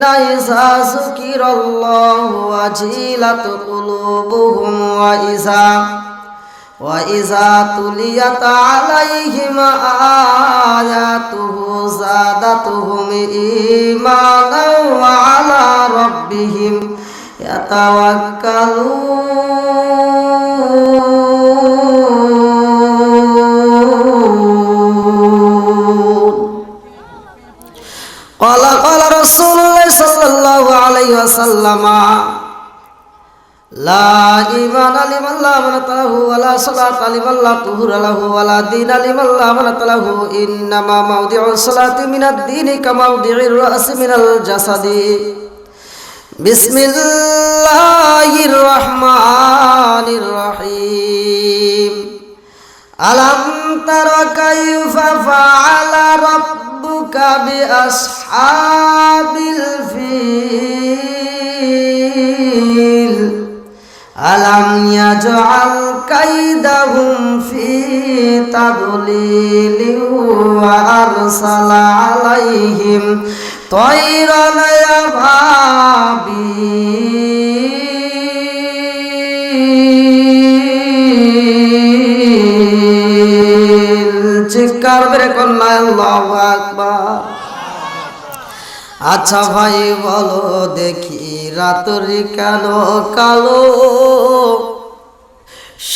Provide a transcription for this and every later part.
إذا ذكر الله وجلت قلوبهم وإذا تليت عليهم آياته زادتهم إيمانا وعلى ربهم يتوكلون قال رسول الله صلى الله عليه وسلم لا إيمان لمن لا أمانة له ولا صلاة لمن لا طهور له ولا دين لمن لا أمانة له إنما موضع الصلاة من الدين كموضع الرأس من الجسد بسم الله الرحمن الرحيم ألم تر كيف فعل ربك بأصحاب الفيل ألم يجعل كيدهم في تضليل وأرسل عليهم طيرا أبابيل চিৎকার করে কন্যা আল্লাহু আকবার। আচ্ছা ভাই বলো দেখি রাত্রি কেন কালো,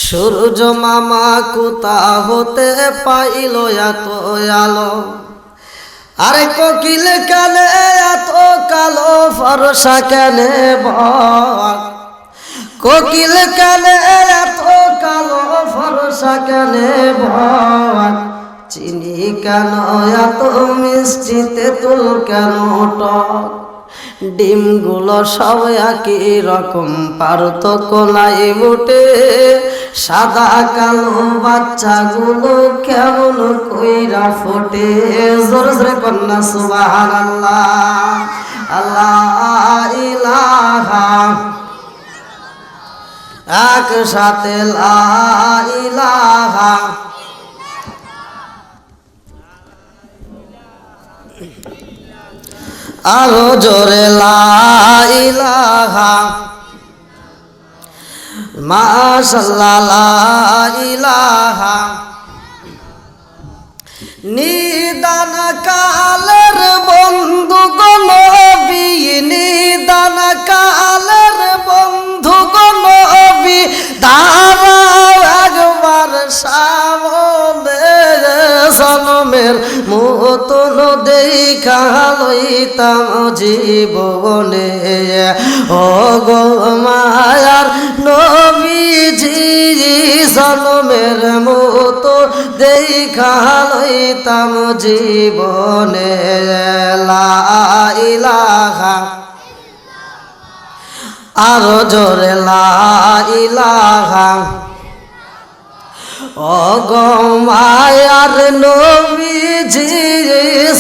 সূর্য মামা কোথা হতে পাইল এত আলো? আরে কোকিল কানে এত কালো ফরসা কেনে বল, কোকিল কানে এত কালো ফরসা কেনে বল, চিনি কেন এত মিষ্টি তেঁতুল কেন টক, ডিমগুলো সব একই রকম পার্থক্য নাই মোটে, সাদা কালো বাচ্চাগুলো কেমন কইরা ফোটে। জোরে জোরে কন্যা সুবহানাল্লাহ। আল্লাহ ইলাহা একসাথে লা ইলাহা আরো জোরে লা ইলাহা মাশাআল্লাহ লা ইলাহা। নিদান কালের বন্ধু গো নবী, নিদান কালের বন্ধু গো নবী, দাঁড়াও একবার সামনে, জনমের মতন দেখা লইতাম জীবনে, ও গো মায়ার নবীজি, জনমের মতো দেখা লইতাম জীবনে। লা ইলাহা আরো জোরে লা ইলাহা। ও গো মায়ার নবীজি,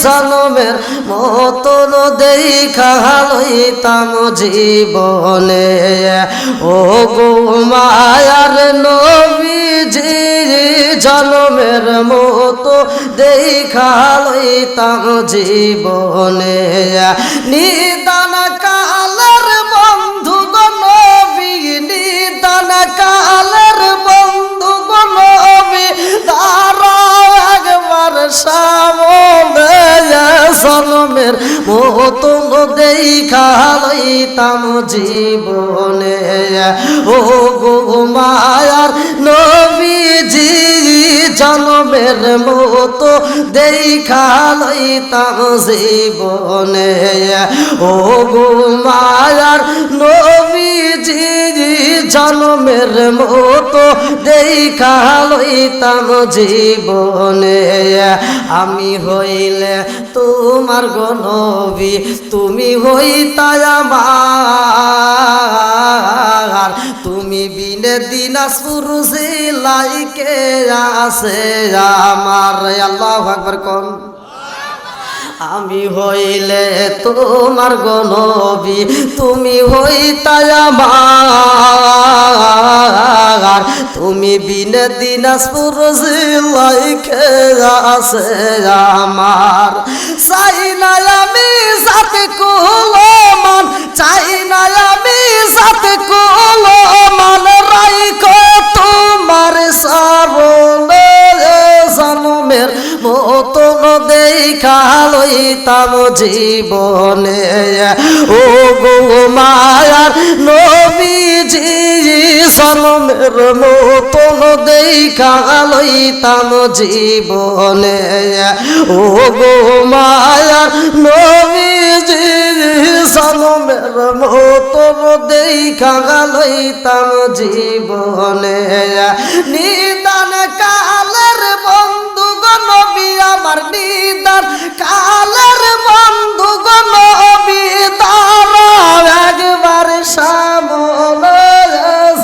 জনমের মতন দেখা লইতাম জীবনে, ও গো মায়ার নবীজি, জনমের মতো দেখা লইতাম জীবনে। নিদান কালের বন্ধু গো নবী, নিদান কালের বন্ধু গো নবী, দাঁড়াও একবার সামনে, জনমের মতন দেখা লইতাম জীবনে, ও গো মায়ার নবীজি, জনমের মতো দেখা লইতাম জীবনে, ও গো মায়ার নবীজি, জনমের মতো দেখা লইতাম জীবনে। আমি হইলে তোমার গো নবী, তুমি হইতা আমার, তুমি বিনে দিনাজপুর জেলায় কে আছে আমার। আল্লাহু আকবার কোন। আমি হইলে তোমার গো নবী, তুমি হইতা আমার, তুমি বিনে দিনাজপুর জেলায় কে আছে আমার। চাই না আমি সাথে কুলো লইতাম জীবনে ও গো মায়ার নবীজি জনমের মতন দেখা লইতাম জীবনে ও গো মায়ার নবীজি জনমের মতন দেখা লইতাম জীবনে নিদান কালের বন্ধু গো নবী আমার নিদান কালের বন্ধু গো নবী দাঁড়াও একবার সামনে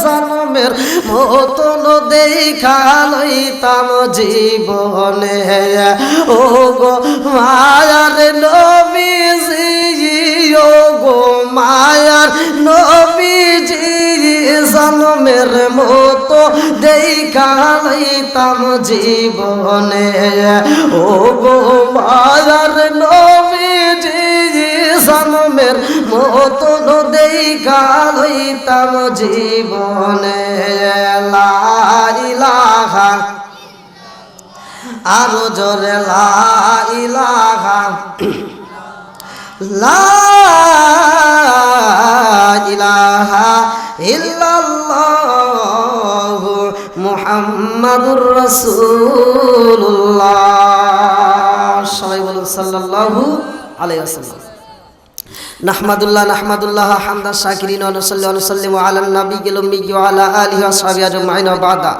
জনমের মতন দেখা লইতাম জীবনে ও গো মায়ার নবীজি ও গো মায়ার নবীজি জনমের মতো দেখা লইতাম জীবনে ও গো মায়ার নবীজি জনমের মতো দেখা লইতাম জীবনে লা ইলাহা আরো জোরে লা ইলাহা লা ইলাহা ইল্লাল্লাহ মুহাম্মাদুর রাসূলুল্লাহ সবাই বলুন সাল্লাল্লাহু আলাইহি ওয়াসাল্লাম নাহমাদুল্লাহ হামদা শাকিরিন ওয়া নুসাল্লিমু আলা নবিয়িল উম্মি ওয়া আলা আলিহি ওয়া সাহবিহি আজমাইন ওয়া বাদা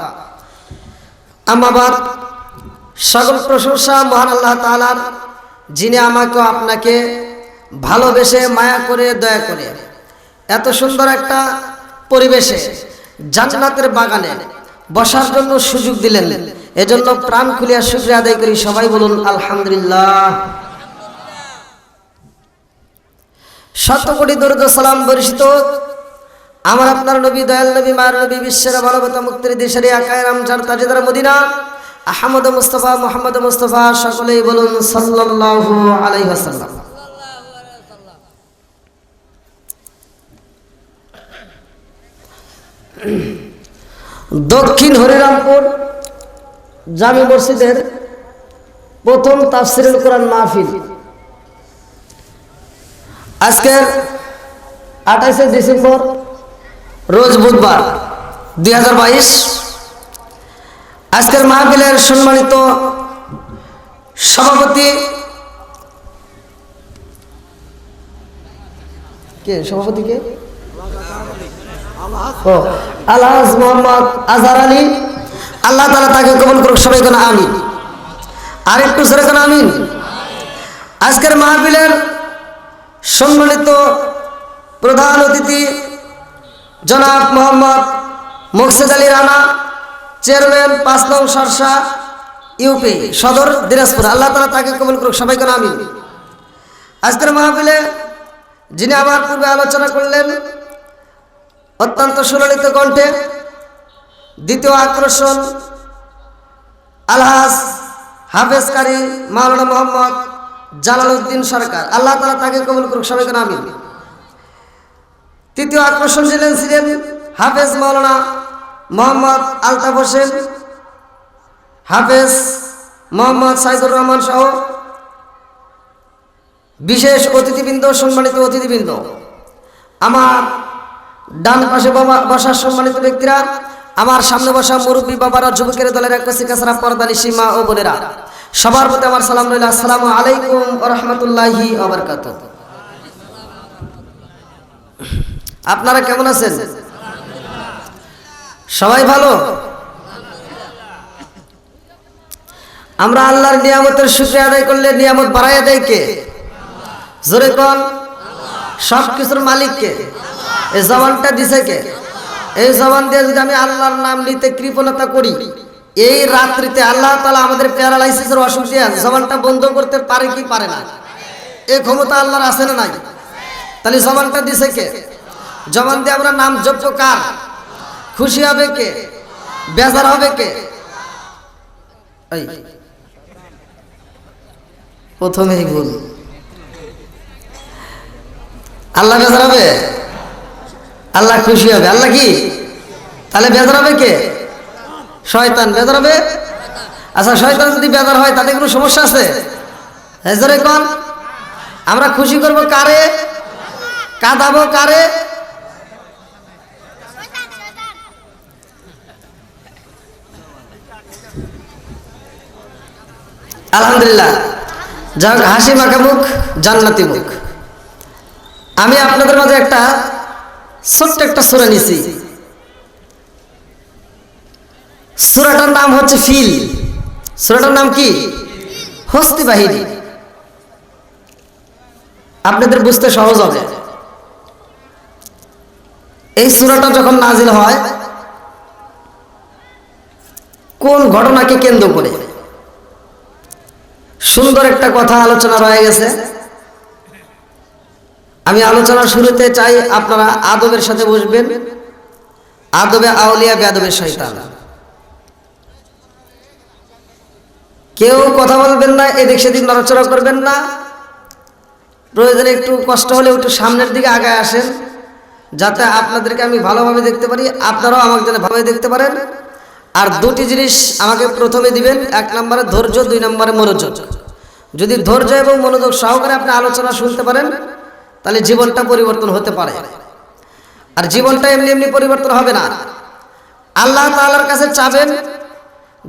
আম্মা বাদ সকল প্রশংসা মহান আল্লাহ তাআলার যিনি আমাকে আপনাকে ভালোবেসে মায়া করে দয়া করে এত সুন্দর একটা পরিবেশে জান্নাতের বাগানে বসার জন্য সুযোগ দিলেন এজন্য প্রাণ খুলিয়া শুকরিয়া আদায় করি সবাই বলুন আলহামদুলিল্লাহ শত কোটি দরুদ ও সালাম বর্ষিত আমার আপনার নবী দয়াল নবী মায়ের নবী বিশ্বের মানবতা মুক্তির দেশের আকায় রামজান তাজেদার মদিনা আহমদ মুস্তাফা মুহাম্মদ মুস্তাফা সকলেই বলুন সাল্লাল্লাহু আলাইহি ওয়াসাল্লাম দক্ষিণ হরিরামপুর জামি মসজিদের প্রথম তাফসিরুল কোরআন মাহফিল আজকের 28 ডিসেম্বর রোজ বুধবার 2022 আজকের মাহফিলের সম্মানিত সভাপতি কে আলহাজ মোহাম্মদ আজহার আলী আল্লাহ তাআলা তাকে কবুল করুক সবাই কোন আমিন আর একটু জোরে কোন আমিন আজকের মাহফিলের সম্মানিত প্রধান অতিথি জনাব মোহাম্মদ মুকসেদ আলী রানা চেয়ারম্যান 5 নং সরসা ইউপি সদর দিনাজপুর আল্লাহ তাআলা তাকে কবুল করুক সবাই কোন আমিন আজকের মাহফিলে যিনি আমার পূর্বে আলোচনা করলেন অত্যন্ত সুললিত কণ্ঠে দ্বিতীয় আকর্ষণ আলহাজ হাফেজ কারি মাওলানা মোহাম্মদ জালালউদ্দিন সরকার আল্লাহ তাআলা তাকে কবুল করুক সবাই কোন আমিন তৃতীয় আকর্ষণ ছিলেন হাফেজ মাওলানা মোহাম্মদ আলতাফ হোসেন হাফেজ মোহাম্মদ সাইদুর রহমান সহ বিশেষ অতিথিবৃন্দ সম্মানিত অতিথিবৃন্দ আমার ডান পাশে বসা সম্মানিত ব্যক্তিরা আমার সামনে বসা মুরব্বী বাবারা যুবকের দলের একসি কাছরা পর্দানি সীমা ও বোনেরা সবার প্রতি আমার সালাম রইল আসসালামু আলাইকুম ওয়া রাহমাতুল্লাহি ওয়া বারাকাতুহু আপনারা কেমন আছেন সবাই ভালো আমরা আল্লাহর নিয়ামতের শুকরিয়া আদায় করলে নিয়ামত বাড়াইয়া দেয় কে জোরে কোন সব কিছুর মালিক কে এই জবানটা দিছে কে এই জবান দিয়ে যদি আমি আল্লাহর নাম নিতে কৃপণতা করি এই রাত্রিতে আল্লাহ তাআলা আমাদের প্যারালাইসিসের অসুখ দিয়ে জবানটা বন্ধ করতে পারে কি পারে না এই ক্ষমতা আল্লাহর আছে না নাই তাহলে জবানটা দিছে কে জবান দিয়ে আমরা নাম জপ কার খুশি হবে কে বেজার হবে কে এই প্রথমেই ভুল আল্লাহ বেজার হবে আল্লাহ খুশি হবে আল্লাহ কি তাহলে বেজার হবে কে শয়তান বেজার হবে আচ্ছা শয়তান যদি বেজার হয় তাতে কোনো সমস্যা আছে হেজরে কোন আমরা খুশি করব কারে, কাঁদাবো কারে? আলহামদুলিল্লাহ, যাক হাসি মাখা মুখ জান্নাতি মুখ। আমি আপনাদের মাঝে একটা ছোট্ট একটা সূরা নিছি। সূরাটার নাম হচ্ছে ফিল। সূরাটার নাম কি? হস্তি বাহিনী। আপনাদের বুঝতে সহজ হবে। এই সূরাটা যখন নাজিল হয় কোন ঘটনাকে কেন্দ্র করে? সুন্দর একটা কথা আলোচনা রয়ে গেছে। আমি আলোচনার শুরুতে চাই আপনারা আদবের সাথে বসবেন। আদবে আউলিয়া, বেয়াদবে শয়তান। কেউ কথা বলবেন না, এদিক সেদিক নড়াচড়া করবেন না। প্রয়োজনে একটু কষ্ট হলে একটু সামনের দিকে আগায় আসেন, যাতে আপনাদেরকে আমি ভালোভাবে দেখতে পারি, আপনারাও আমাকে যেন ভালোভাবে দেখতে পারেন। আর দুটি জিনিস আমাকে প্রথমে দিবেন, এক নম্বরে ধৈর্য, দুই নম্বরে মনোযোগ। যদি ধৈর্য এবং মনোযোগ সহকারে আপনি আলোচনা শুনতে পারেন তাহলে জীবনটা পরিবর্তন হতে পারে। আর জীবনটা এমনি এমনি পরিবর্তন হবে না। আল্লাহ তাআলার কাছে চাবেন,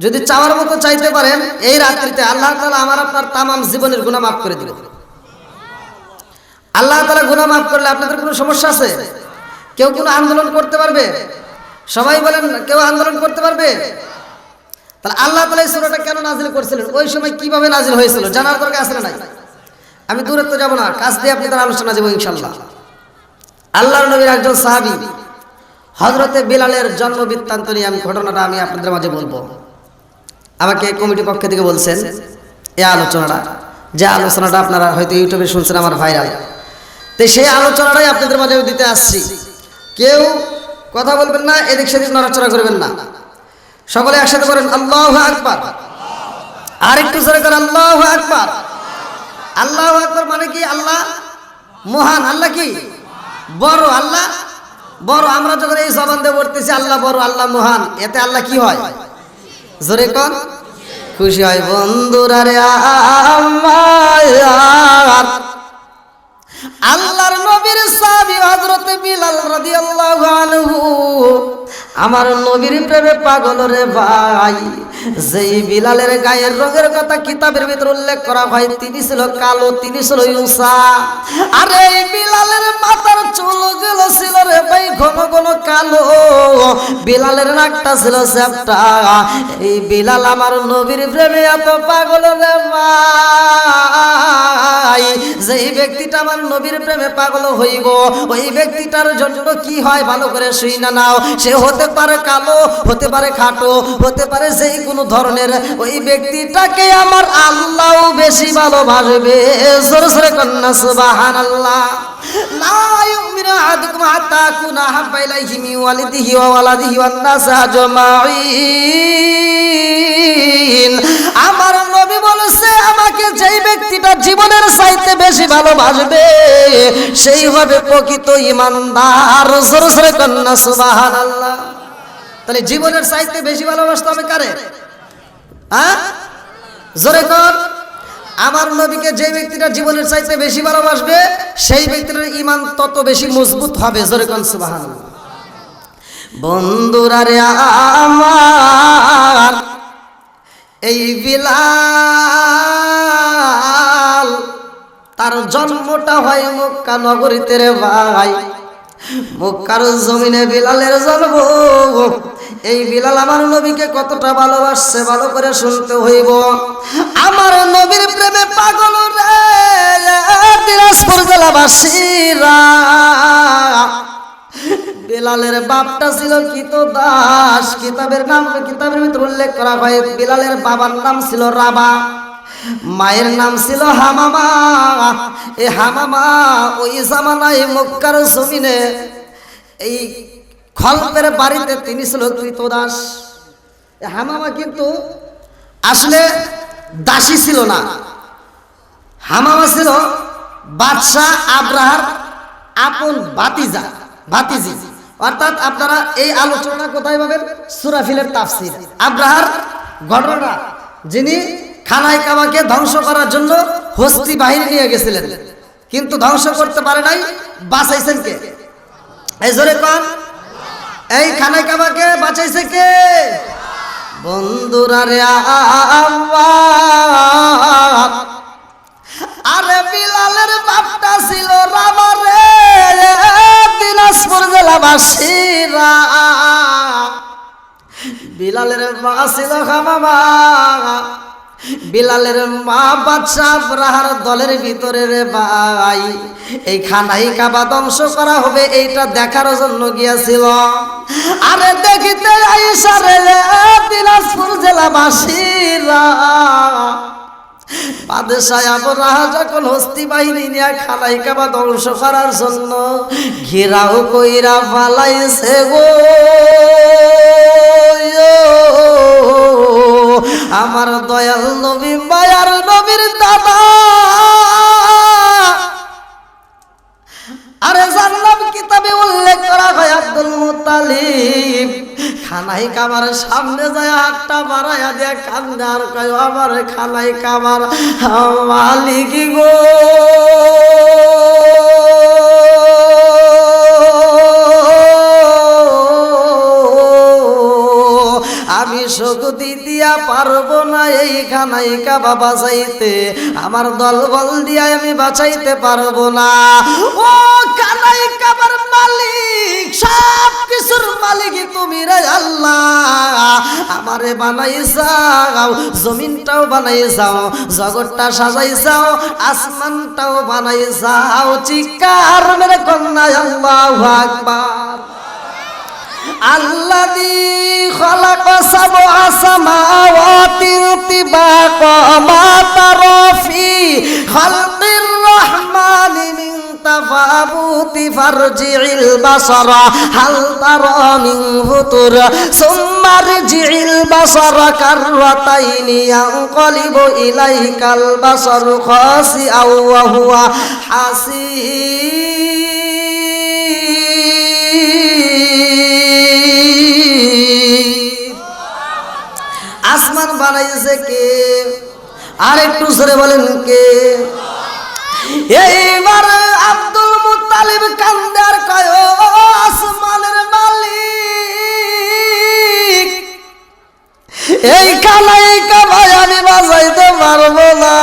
যদি চাওয়ার মতো চাইতে পারেন এই রাত্রিতে আল্লাহ তাআলা আমার আপনার তামাম জীবনের গুনাহ মাফ করে দিবেন। আল্লাহ তাআলা গুনাহ মাফ করলে আপনাদের কোনো সমস্যা আছে? কেউ কোনো আন্দোলন করতে পারবে? সবাই বলেন, কেউ আন্দোলন করতে পারবে? তাহলে আল্লাহ তাআলা এই সূরাটা কেন নাজিল করেছিলেন, ওই সময় কিভাবে নাজিল হয়েছিল জানার দরকার আছে না নাই? আমি দূরত্ব যাব না, কাছ দিয়ে আপনি তার আলোচনা যাব ইনশাআল্লাহ। আল্লাহর নবীর একজন সাহাবী হযরতে বিলালের জন্ম বৃত্তান্ত নিয়ে আমি ঘটনাটা আমি আপনাদের মাঝে বলবো। আমাকে কমিটি পক্ষ থেকে বলছেন এই আলোচনাটা, যে আলোচনাটা আপনারা হয়তো ইউটিউবে শুনছেন আমার ভাইরাল, তো সেই আলোচনাটাই আপনাদের মাঝে দিতে আসছি। কেউ কথা বলবেন না, এদিক সেদিক নড়াচড়া করবেন না। সকলে একসাথে করেন আল্লাহু আকবার। আর একটু জোরে করেন আল্লাহু আকবার। আল্লাহু আকবার মানে কি? আল্লাহ মহান। আল্লাহ কি? বড়। আল্লাহ বড়। আমরা যখন এই জবান দিয়ে বলতেছি আল্লাহ বড়, আল্লাহ মহান, এতে আল্লাহ কি হয়? জোরে কোন? খুশি হয়। বন্ধুরা রে আমার, আল্লাহর নবীর সাহাবী হযরত বিলাল রাদিয়াল্লাহু আনহু আমার নবীর প্রেমে পাগল রে ভাই। যেই বিলালের গায়ের রঙের কথা কিতাবের ভিতর উল্লেখ করা হয়, তিনি ছিল কালো, তিনি ছিল ইউসা। আর এই বিলালের মাথার চুলগুলো ছিল রে ভাই ঘন ঘন কালো, বিলালের নাকটা ছিল চ্যাপ্টা। এই বিলাল আমার নবীর প্রেমে এত পাগল রে ভাই, যেই ব্যক্তিটা আমার নবীর প্রেমে পাগল হইব ওই ব্যক্তিটার জন্য কি হয় ভালো করে শুই না নাও। সে হতে পারে কালো, হতে পারে খাটো, হতে পারে যেই কোনো ধরনের, ওই ব্যক্তিটাকে আমার আল্লাহ বেশি ভালোবাসবে। জোরে জোরে কন্যা সুবহানাল্লাহ। লা ইউমিনু আহাদুকুম হাত্তা আকুনা আহাব্বা ইলাইহি মিন ওয়ালিদিহি ওয়া ওয়ালাদিহি ওয়ান নাস আজমাইন। আমার নবী বলেছে আমাকে যেই ব্যক্তিটা জীবনের চাইতে বেশি ভালোবাসবে সেই হবে প্রকৃত ঈমানদার। জোরে জোরে কন্যা সুবহানাল্লাহ। তাহলে জীবনের চাইতে বেশি ভালোবাসতে হবে কারে? হ্যাঁ, জোরে কর। আমার নবীকে যে ব্যক্তিটা জীবনের চাইতে বেশি ভালোবাসবে সেই ব্যক্তির ঈমান তত বেশি মজবুত হবে। জোরে কর সুবহানাল্লাহ। বন্ধুরা রে আমার, এই বিলাল তার জন্মটা হয় মক্কা নগরীতে রে ভাই। মক্কার জমিনে বিলালের জন্ম। এই বিলাল আমার নবীকে কতটা ভালোবাসছে ভালো করে শুনতে হইব। আমার নবীর প্রেমে পাগল রে দিনাজপুর জেলাবাসীরা। বিলালের বাপটা ছিল কৃতদাস। কিতাবের ভিতর উল্লেখ করা হয় বিলালের বাবার নাম ছিল রাবা, মায়ের নাম ছিল হামামা। এই হামামা ওই জামানায় মক্কার জমিনে এই খলপের বাড়িতে তিনি ছিল কৃতদাস। হামামা কিন্তু আসলে দাসী ছিল না, হামামা ছিল বাদশাহ আব্রাহার আপন ভাতিজি। অর্থাৎ আপনারা এই আলোচনা কোথায় পাবেন? সূরা ফিলের তাফসীর। আব্রাহার ঘটনা, যিনি খানায় কাবাকে ধ্বংস করার জন্য হস্তি বাহিনী নিয়ে গেছিলেন। কিন্তু ধ্বংস করতে পারে নাই, বাঁচাইছেন কে? এই জোরে কোন, এই খানায় কাবাকে বাঁচাইছে কে? বন্ধুরা রে আমার, আরে বিলালের বাপটা ছিল রামা রে, দিনাজপুর জেলাবাসীরা। বিলালের মা ছিল হামামা, বিলালের মা বাদশাহ আবরাহার দলের ভিতরে রে ভাই এই খানাই কাবা ধ্বংস করা হবে এইটা দেখার জন্য গিয়েছিল। আরে দেখিতে আইসা রে দিনাজপুর জেলাবাসীরা, বাদশাহ আবরাহা যখন হস্তি বাহিনী নিয়ে খানাই কাবা ধ্বংস করার জন্য ঘেরাও কইরা ফালাইছে গো, আমার দয়াল নবী মায়ার নবীর দাদা, আরে জানলাম কিতাবে উল্লেখ করা হয় আব্দুল মুত্তালিব খানাই কাবার সামনে যায় হাতটা বাড়াইয়া দিয়ে কান্দে আর কয় আমার খানাই কাবার মালিক গো, আমি শক্তি দিয়া পারবো না এই খানাই কাবা বাঁচাইতে, আমার দল বল দিয়া আমি বাঁচাইতে পারবো না। ও খানাই কাবার মালিক, সব কিছুর মালিক তুমি রে আল্লাহ, আমারে বানাইছাও, জমিনটাও বানাইছাও, জগৎটা সাজাইছাও, আসমানটাও বানাইছাও, চিৎকার মেরে কন্যা আল্লাহু আকবার। আল্লাযী খালাকা সাবআ সামাওয়াতিন তিবাকা মা তারা ফি খালকির রাহমানি মিন তাফাবুতি ফারজি'ল বাসারা হাল তারা মিন ফুতুর সুম্মা রজি'ল বাসারা কাররাতাইনি ইয়ানকালিবু ইলাইকাল বাসারু খাসিআও ওয়া হুয়া হাসির। আসমান বানাইছে কে? আর একটু জোরে বলেন কে? এইবার আব্দুল মুত্তালিব কান্দে আর কয় ও আসমানের মালিক, এই খানাই কাবা আমি বাঁচাইতে পারবো না,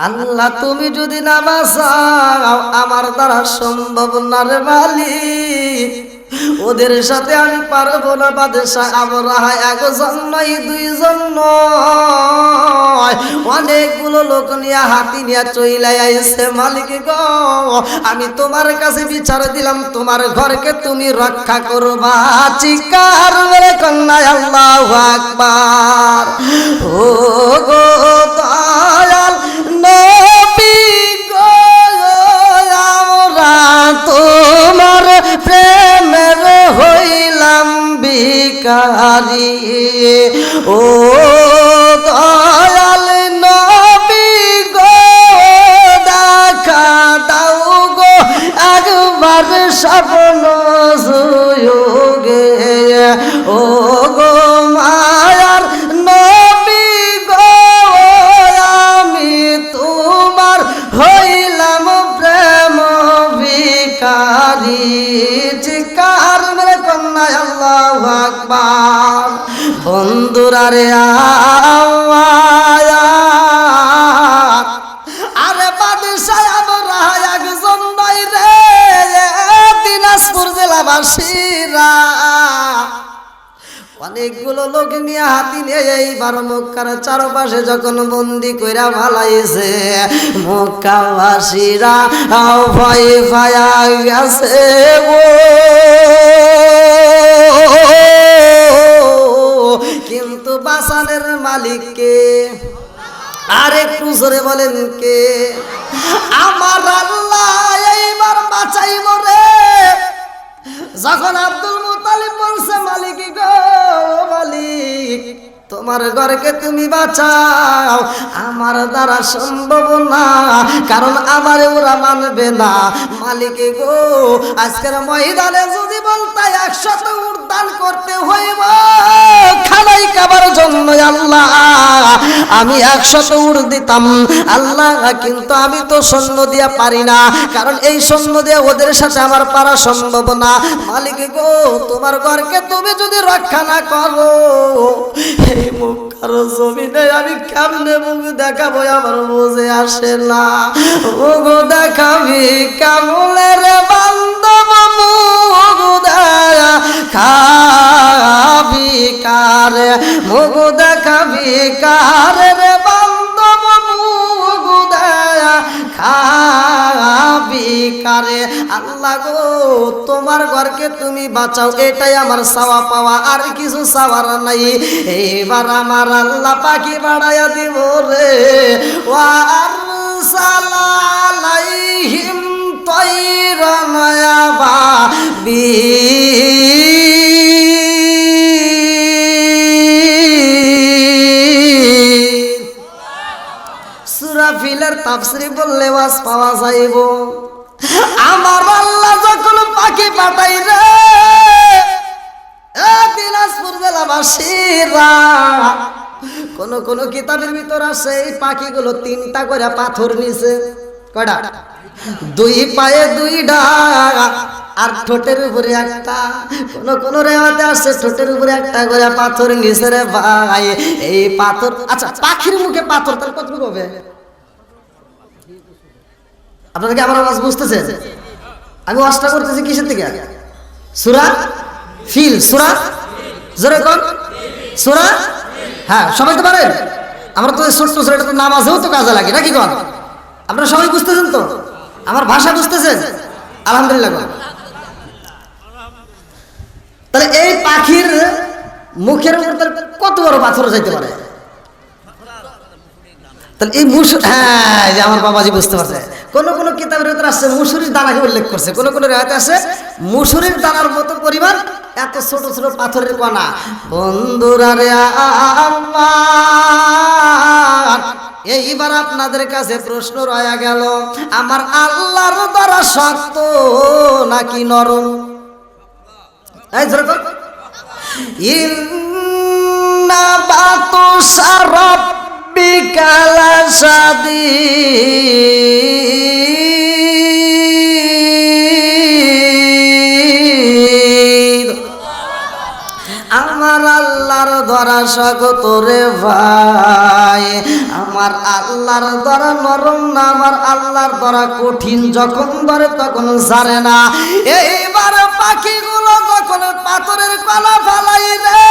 আল্লাহ তুমি যদি না বাঁচাও আমার দ্বারা সম্ভব না রে মালিক, ওদের সাথে আমি পারবো না। বাদশাহ আবরাহা একজন নয় দুইজন নয়, অনেকগুলো লোক নিয়ে হাতি নিয়ে চইলাই আইছে। মালিক গো আমি তোমার কাছে বিচার দিলাম, তোমার ঘরকে তুমি রক্ষা করবা, চিৎকার মেরে কন্যা আল্লাহু আকবার। ও গো দয়াল নবী গো, আমরা তোমার প্রেমের হইলাম ভিখারি, ও দয়াল নবী গো দেখা দাও গো একবার স্বপ্ন সুযোগে, ও গো মায়ার নবী গো আমি তোমার হইলাম প্রেম ভিখারি, চিৎকার মেরে কন্যা আল্লাহু আকবার। বন্ধুরা রে আরে বাদশাহ আবরাহা একজন নয় রে, দিনাজপুর জেলাবাসীরা অনেকগুলো লোক নিয়ে হাতি নিয়ে এইবার মক্কার চারপাশে যখন বন্দি কইরা ভালাইছে, মক্কাবাসীরা ভয় পায়া গেছে গো, কিন্তু বাঁচানের মালিক কে? আর একটু জোরে বলেন কে? আমার আল্লাহ এইবার বাঁচাইব রে। যখন আব্দুল মুত্তালিব বলছে মালিক গো মালিক তোমার ঘর ঘরকে তুমি বাঁচাও, আমার দ্বারা সম্ভব না, কারণ আমার ওরা মানবে না। মালিক গো, আজকের ময়দানে যদি বলতে 100 উট দান করতে হইব খানাই খাবার জন্য আল্লাহ, আমি 100 উট দিতাম আল্লাহ, কিন্তু আমি তো সৈন্য দিয়া পারি না, কারণ এই সৈন্য দিয়ে ওদের সাথে আমার পারা সম্ভব না। মালিক গো, তোমার ঘরকে তুমি যদি রক্ষা না করো, এই মুখ কারো জমিনে আমি কেমনে মুখ দেখাবো আমার বুঝে আসে না। মুখ দেখাবি কেমনে রে বান্ধব, মুখ দেখাবি কারে, মুখ দেখাবি কারে রে বান্ধব, মুখ দেখাবি কারে। আল্লাহ গো, তোমার ঘরকে তুমি বাঁচাও, এটাই আমার চাওয়া পাওয়া, আর কিছু চাওয়ার নাই। এইবার আমার আল্লাহ পাখি বাড়াইয়া দিব রে, ওয়ারসালালাইহিম তায়রান আবাবিল। সূরা ফিলের তাফসীর বললে ওয়াজ পাওয়া যাইব। আমার আল্লাহ যখন পাখি পাঠাই রে, দিনাজপুর জেলাবাসীরা, কোন কিতাবের ভিতর আছে এই পাখিগুলো 3টা করে পাথর নিছে। কয়টা? 2 পায়ে 2 ডাক আর ঠোঁটের উপরে একটা। কোন রেওয়াতে আছে ঠোঁটের উপরে একটা করে পাথর নিছে রে ভাই। এই পাথর, আচ্ছা পাখির মুখে পাথর তার কতটুকু হবে? আপনারা কি আমার আওয়াজ বুঝতেছেন? আমি ওয়াজটা করতেছি কিসের থেকে? সূরা ফিল, সূরা জোরে কোন সূরা? হ্যাঁ, সবাই তো পারেন। আমরা তো ছোট্ট ছোট, এটা তো নামাজেও তো কাজে লাগে নাকি কোন? আপনারা সবাই বুঝতেছেন তো? আমার ভাষা বুঝতেছেন? আলহামদুলিল্লাহ। তাহলে এই পাখির মুখের উপর কত বড় পাথর যাইতে পারে? তাহলে এই মুসুর, হ্যাঁ যে আমার বাবাজি বুঝতে পারছে। কোন কিতাবের ভিতরে আসছে মুসুরির দানাকে উল্লেখ করছে, কোন রেওয়াতে আছে মুসুরির দানার মতো পরিমাণ এত ছোট ছোট পাথরের কণা। বন্ধুরা রে আমার, এইবার আপনাদের কাছে প্রশ্ন রয়ে গেল, আমার আল্লাহর দ্বারা শক্ত নাকি নরম? এই যেরকম ইন্না বাতুশা রাব্বিকা লাশাদীদ। আমার আল্লাহর ধরা শক্ত রে ভাই, আমার আল্লাহর ধরা নরম না, আমার আল্লাহর ধরা কঠিন। যখন ধরে তখন ছাড়ে না। এইবার পাখিগুলো যখন পাথরের কলা ফালাই রে,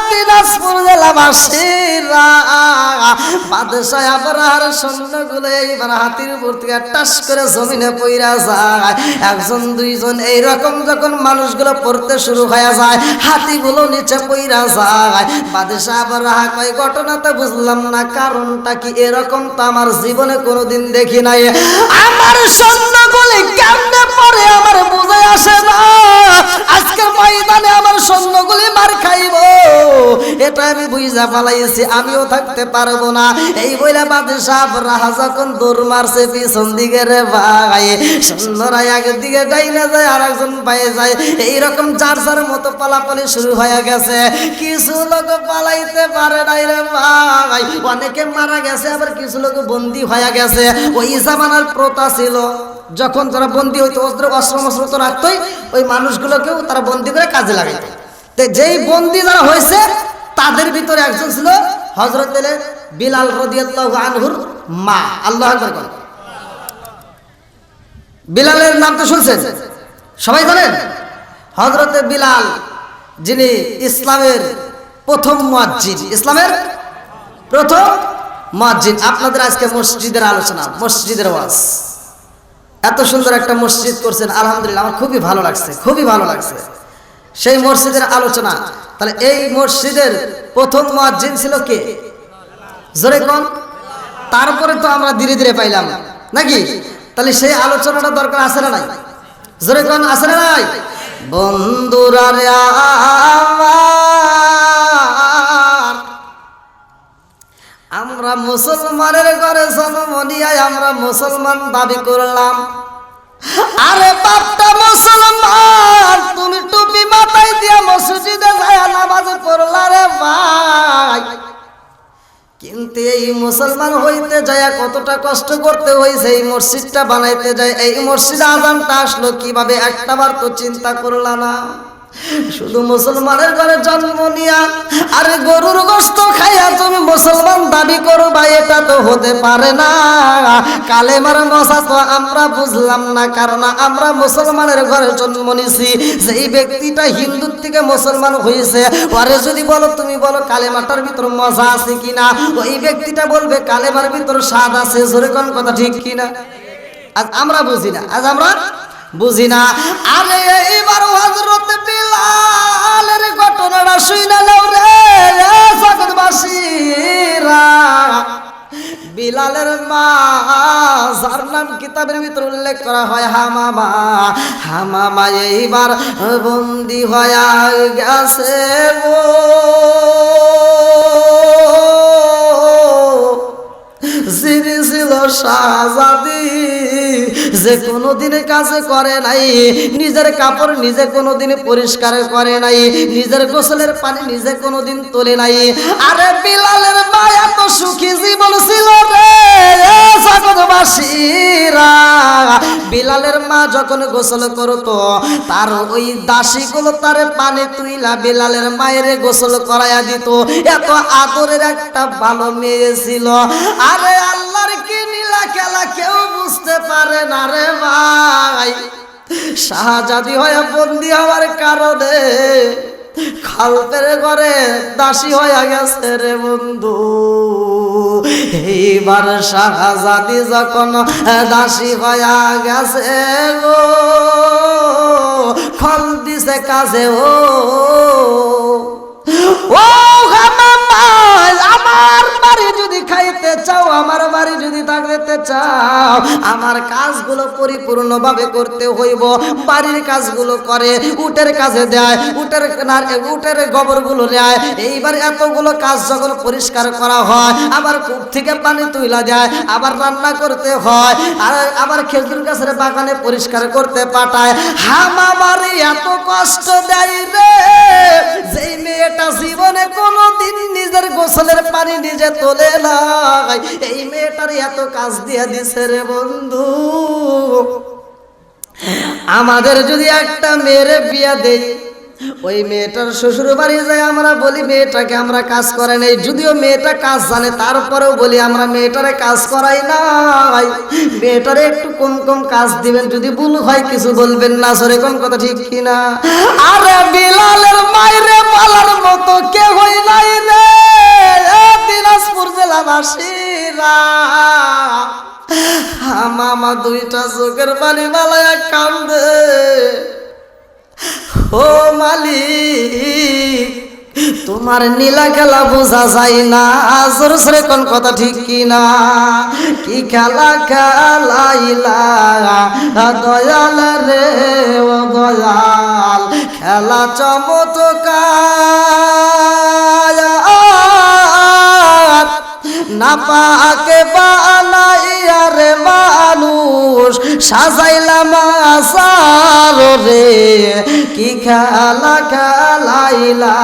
দিনাজপুর জেলাবাসীরা, বাদশাহ আবরার সৈন্যগুলো এইবার হাতির উপর থেকে টাস করে জমিনে পইরা যায়। 1 2 জন এইরকম যখন মানুষগুলো পড়তে শুরু হয়ে যায়, হাতিগুলো নিচে পইরা যায়। বাদশাহ আবরাহ কয়, ঘটনা তো বুঝলাম না, কারণটা কি? এরকম তো আমার জীবনে কোনোদিন দেখি নাই। আমার সৈন্যগুলি কেমনে পড়ে আমার বুঝে আসে না। আজকের ময়দানে আমার সৈন্যগুলি মার খাইব, এটা আমি বুঝা পালাইছি, আমিও থাকতে পারবো না। এই বইলা বাদশাহ আবরাহ যখন দৌড় মারছে পিছন দিকে রে ভাই, সৈন্যরা একদিকে ডাইনে যায় আর একজন পায়ে যায়। এইরকম যার যার মতো পালাপালি শুরু হয়ে গেছে। কিছু লোক পালাইতে পারে নাই রে ভাই, অনেকে মারা গেছে, আবার কিছু লোক বন্দী হয়ে গেছে। ওই জামানার প্রথা ছিল, যখন তারা বন্দী হইতো অস্ত্র তো রাখতোই, ওই মানুষগুলোকেও তারা বন্দী করে কাজে লাগাইতো। তো যেই বন্দী যারা হয়েছে তাদের ভিতরে একজন ছিল হযরত বিলাল রাদিয়াল্লাহু আনহুর মা। আল্লাহু আকবার। বিলালের নাম তো শুনছেন সবাই, জানেন? হযরত বিলাল যিনি ইসলামের প্রথম মুয়াজ্জিন, ইসলামের প্রথম মুয়াজ্জিন। আপনাদের আজকে মসজিদের আলোচনা, মসজিদের ওয়াজ। এত সুন্দর একটা মসজিদ করছেন, আলহামদুলিল্লাহ, আমার খুবই ভালো লাগছে, খুবই ভালো লাগছে সেই মসজিদের আলোচনা। তাহলে এই মসজিদের প্রথম মুয়াজ্জিন ছিল কে? জোরে কোন? তারপরে তো আমরা ধীরে ধীরে পাইলাম নাকি? তাহলে সেই আলোচনাটা দরকার আছে না নাই? জোরে কোন, আছে না নাই? বন্ধুরা রে আমার, আমরা মুসলমানের ঘরে জন্ম নিয়ে আমরা মুসলমান দাবি করলাম। আরে বাপটা মুসলমান, তুমি টুপি মাথায় দিয়ে মসজিদে যায় নামাজ পড়লা রে ভাই, কিন্তু এই মুসলমান হইতে যায় কতটা কষ্ট করতে হয়েছে এই মসজিদটা বানাইতে যায়। এই মসজিদ আজানটা আসলো কিভাবে একটাবার তো চিন্তা করলা না? শুধু মুসলমানের ঘরে জন্ম নিয়া আরে গরুর গোশত খাইয়া তুমি মুসলমান দাবি করো ভাই, এটা তো হতে পারে না। কালেমার মশা তো আমরা বুঝলাম না, কারণ আমরা মুসলমানের ঘরে জন্ম নিছি। যেই ব্যক্তিটা হিন্দুর থেকে মুসলমান হয়েছে ওরে যদি বলো তুমি বলো কালেমাটার ভিতর মজা আছে কিনা, ওই ব্যক্তিটা বলবে কালেমার ভিতর স্বাদ আছে। জোরে কোন কথা ঠিক কিনা? আজ আমরা বুঝি না, আজ আমরা বুঝি না। আরে এইবার হযরত বিলালের ঘটনাটা শুইনা নাও রে জগৎবাসীরা। বিলালের মা, যার নাম কিতাবের ভিতর উল্লেখ করা হয় হামামা, হামামা এইবার বন্দী হয়ে গেছে গো। যিনি ছিল শাহজাদি, যে কোনোদিনে কাজে করে নাই, নিজের কাপড় নিজে কোনোদিন পরিষ্কার করে নাই, নিজের গোসলের পানি নিজে কোনোদিন তোলে নাই। আরে বিলালের মা এত সুখী জীবন ছিল রে জগৎবাসীরা। বিলালের মা যখন গোসল করতো তার ওই দাসীগুলো তার পানি তুইলা বিলালের মায়ের গোসল করাইয়া দিত। এত আদরের একটা ভালো মেয়ে ছিল। আরে আল্লাহর কি নীলা খেলা কেউ বুঝতে পারে না রে ভাই। শাহজাদি হয়ে বন্দী হওয়ার কারণে খালপের ঘরে দাসী হয়ে গেছে রে বন্ধু। এইবার শাহজাদি যখন দাসী হয়ে গেছে গো, খল দিছে কাজে ও আমার বাড়ি যদি খাইতে চাও, আমার বাড়ি যদি থাকতে চাও, আমার কাজগুলো পরিপূর্ণভাবে করতে হইব। বাড়ির কাজগুলো করে, উটের কাজে দেয়, উটের গোবরগুলো নেয়। এইবার এতগুলো কাজ যখন পরিষ্কার করা হয়, আবার কূপ থেকে পানি তুইলা দেয়, আবার রান্না করতে হয়, আর আবার খেজুর গাছের বাগানে পরিষ্কার করতে পাঠায়। হামামার এত কষ্ট দেয় রে, যেই মেয়েটা জীবনে কোনোদিন নিজের গোসলের পানি নিজে তোলে নাই, এই মেয়েটার এত কাজ দিয়ে দিছে রে বন্ধু। আমাদের যদি একটা মেয়ের বিয়া দেই, ওই মেয়েটার শ্বশুর বাড়ি যায় আমরা বলি মেয়েটাকে আমরা কাজ করাই নাই। যদিও মেয়েটা কাজ জানে তারপরেও বলি আমরা মেয়েটারে কাজ করাই নাই। মেয়েটারে একটু কম কম কাজ দিবেন, যদি ভুল হয় কিছু বলবেন না। সরে কোন কথা ঠিক কিনা? আরে বিলালের মাইরে বলার মতো কে হই নাই রে দিনাজপুর জেলাবাসীরা। মামা দুইটা চোখের পানি বালায়া কান্দে, ও মালিক তোমার নীলা খেলা বোঝা যায় না। জোরে জোরে কোন কথা ঠিক কিনা? কি খেলা খেলাইলা দয়াল রে ও দয়াল, খেলা চমৎকার না পাকে বানাইয়া রে মানুষ সাজাইলাম আসার রে। কি খেলা খেলাইলা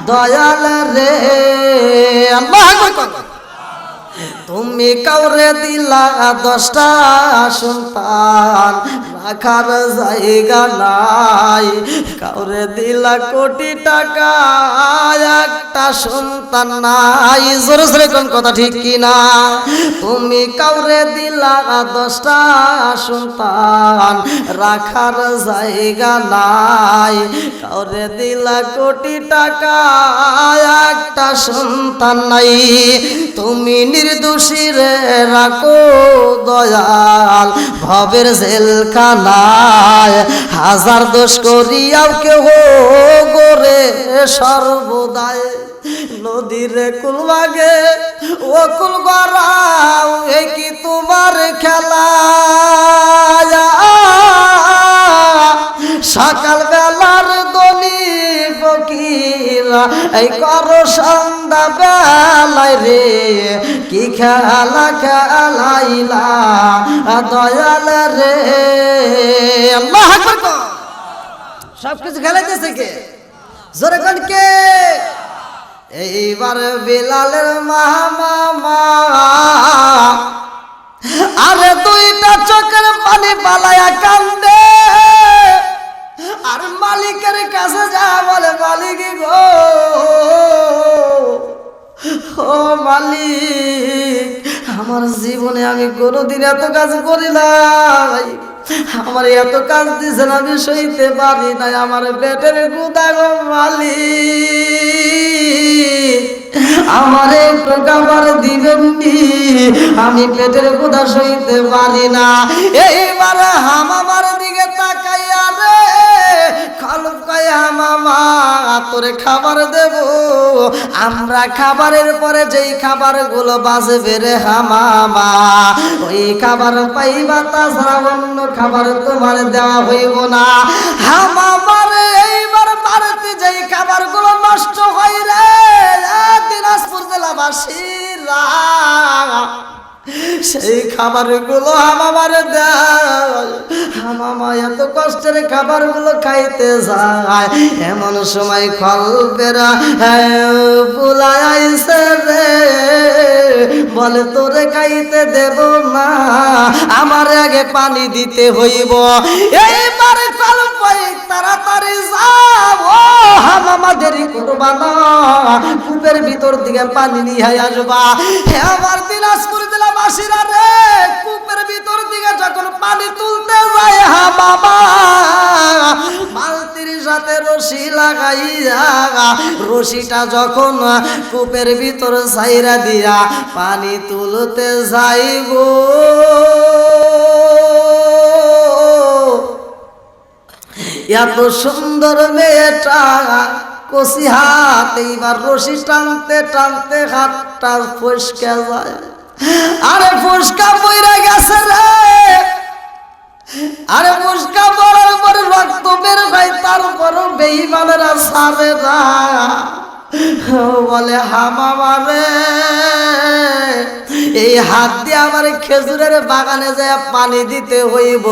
দয়াল রে। তুমি কাউরে দিলা 10টা সন্তান, রাখার জায়গা নাই। কাউরে দিলা কোটি টাকা, একটা সন্তান নাই। জোরে জোরে কোন কথা ঠিক কিনা? তুমি কাউরে দিলা 10টা সন্তান, রাখার জায়গা নাই। কাউরে দিলা কোটি টাকা, একটা সন্তান নাই। তুমি নির্দোষী রে রাখো দয়াল ভবের জেলখানায়। হাজার দোষ করিয়াও কেহ গোরে সর্বদায়। নদীর কুলবাগে ও কুল গড়াও, এ কি তোমার খেলা? সকাল বেলার দলি ফকিরা এই করো সন্ধ্যা বেলায় রে কি খেলা খেলাইলা দয়াল রে। আল্লাহু আকবার। সবকিছু খেলাইতেছে কে? জোরে কোন কে? এইবার বিলালের মামা আরে দুইটা চোখের পানি পালায়া কান্দে আর মালিকের কাছে যা বলে, মালিক গো, ও মালিক, আমার জীবনে আমি কোনোদিন এত কাজ করি নাই, আমার এত কাজ দিয়েছেন আমি সইতে পারি নাই, আমার পেটের গুদা গো মালিক, আমার একটু খাবার দিবেন নি, আমি পেটের গুদা সইতে পারি না। এইবার হামামার দিকে তাকাইয়া রে খালুক কয়, মামা তোরে খাবার দেব, আমরা খাবারের পরে যেই খাবারগুলো বাজবে রে হামামা, ওই খাবার পাইবা, তাছাড়া অন্য খাবার তোমার দেওয়া হইব না। হামামার এইবার বাড়িতে যেই খাবারগুলো নষ্ট হয় রে দিনাজপুর জেলাবাসীরা, সেই খাবারগুলো হামামার দেয়। হামামা এত কষ্টের খাবারগুলো খাইতে যায়, এমন সময় খলবেরা বুলায় আইছে রে, বলে তোরে খাইতে দেব না, আমার আগে পানি দিতে হইব। এইবার কলব তাড়াতাড়ি যাও, হামামা দেরি করবা না, কূপের ভিতর দিকে পানি নিয়ে আসবা। আমার দিনাজপুর জেলাবাসীরা রে কূপের ভিতর দিকে যখন পানি তুলতে যায়, হামামা বালতির সাথে রশি লাগাইয়া রশিটা যখন কূপের ভিতর ছাইরা দিয়া পানি তুলতে যাইব, এত সুন্দর মেয়েটা কষি হাত, এইবার রশি টানতে টানতে হাতটা ফসকে যায়, আরে ফসকা পইরা গেছে রে, আরে ফসকা পড়ার পরে রক্ত বের হয়, তারপরও বেঈমানেরা ছাড়ে না, বলে হামামা রে এই হাত দিয়ে আমার খেজুরের বাগানে যায় পানি দিতে হইব,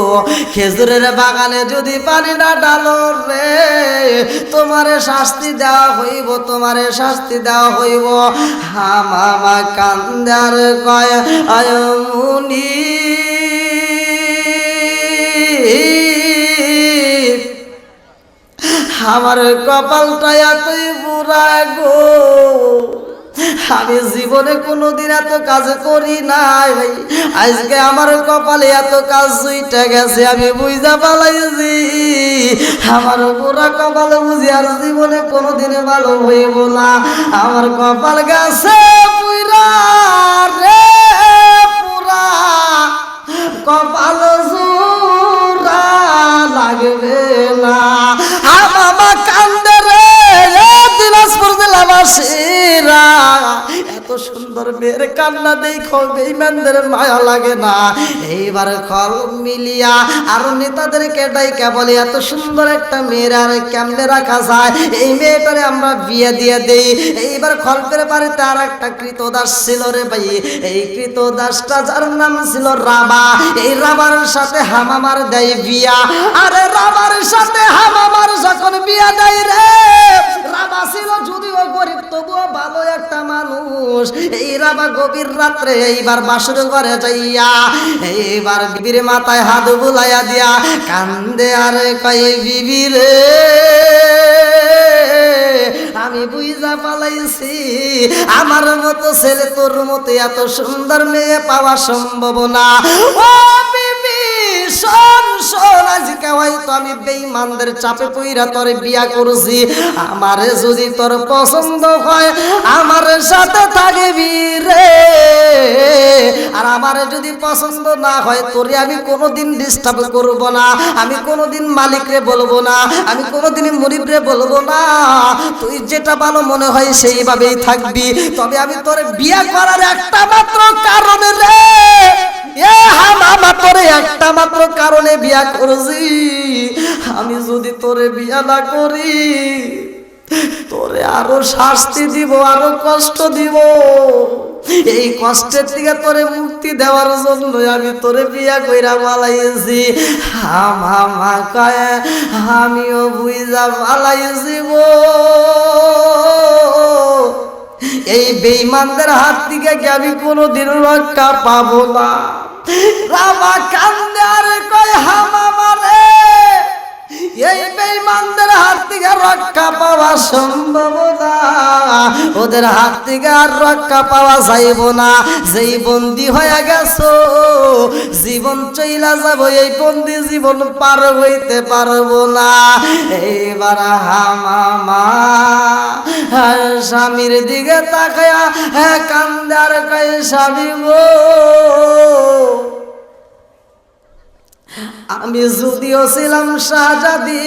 খেজুরের বাগানে যদি পানি না ডালো রে তোমারে শাস্তি দেওয়া হইব, তোমারে শাস্তি দেওয়া হইব। হামামা কান্দার কয় আয়মুনি আমার কপালটা এতই বুড়া গো, আমি জীবনে কোনোদিন এত কাজ করি নাই, আজকে আমার কপালে এত কাজ জুইটা গেছে, আমি বুঝা পালাইছি আমার পুরা কপাল বুঝি আর জীবনে কোনোদিন ভালো হইব না, আমার কপাল গেছে পুরা রে পুরা, কপাল জোড়া লাগবে না। হামামা কান্দে রে দিনাজপুর জেলাবাসীরা, এত সুন্দর মেয়ের কান্না দেখো বেঈমানদের মায়া লাগে না। এইবার খল মিলিয়া আর নেতাদেরকে ডাইকা বলে, এত সুন্দর একটা মেয়ের আর কেমনে রাখা যায়, এই মেয়েটারে আমরা বিয়ে দিয়ে দেই। এইবার খলপের বাড়িতে আর একটা কৃতদাস ছিল রে ভাই, এই কৃতদাসটা যার নাম ছিল রাবা, এই রাবার সাথে হামামার দেয় বিয়া। আরে রাবার সাথে হামামার যখন বিয়া দেয় রে, রাবা ছিল যদিও গরিব তবুও ভালো একটা মানুষ। এই রাবা গভীর রাত্রে এইবার বাসর ঘরে যাইয়া এইবার বিবির মাথায় হাত বুলাইয়া দিয়া কান্দে আর কয়, বিবি রে আমি বুঝা পালাইছি আমার মতো ছেলে তোর মতো এত সুন্দর মেয়ে পাওয়া সম্ভব না। ও বিবি শোন শোন, আজকে হয়তো আমি বেঈমানদের চাপে পইরা তোরে বিয়া করছি, আমারে যদি তোর পছন্দ হয় আমার সাথে থাকবি রে, আর আমারে যদি পছন্দ না হয় তোরে আমি কোনোদিন ডিস্টার্ব করব না, আমি কোনোদিন মালিকরে বলবো না, আমি কোনোদিন মুরিবরে বলবো না, তুই যেটা ভালো মনে হয় সেইভাবেই থাকবি। তবে আমি তোরে বিয়া করার একটা মাত্র কারণে রে, এ হামামা তোরে একটা মাত্র কারণে বিয়া করছি, আমি যদি তোরে বিয়া না করি তোরে আরো শাস্তি দিব, আরো কষ্ট দিব। এই কষ্টের থেকে তোরে মুক্তি দেওয়ার জন্য আমি তোরে বিয়া কইরা পালাইছি। মামা কয় আমিও বুইজা পালাইছি গো। এই বেঈমানদের হাত থেকে কি আমি কোনোদিন রক্ষা পাবো না? রামা কান্দে আর কয় মামা রে, এই বেঈমানদের হাত থেকে রক্ষা পাওয়া সম্ভব না, ওদের হাত থেকে আর রক্ষা পাওয়া যাইব না। যেই বন্দী হয়ে গেছো, জীবন চইলা যাব, এই বন্দী জীবন পার হইতে পারবো না। এইবার মামা স্বামীর দিকে তাকায়া কান্দে আর কয় স্বামী গো, আমি যদিও ছিলাম শাহজাদি,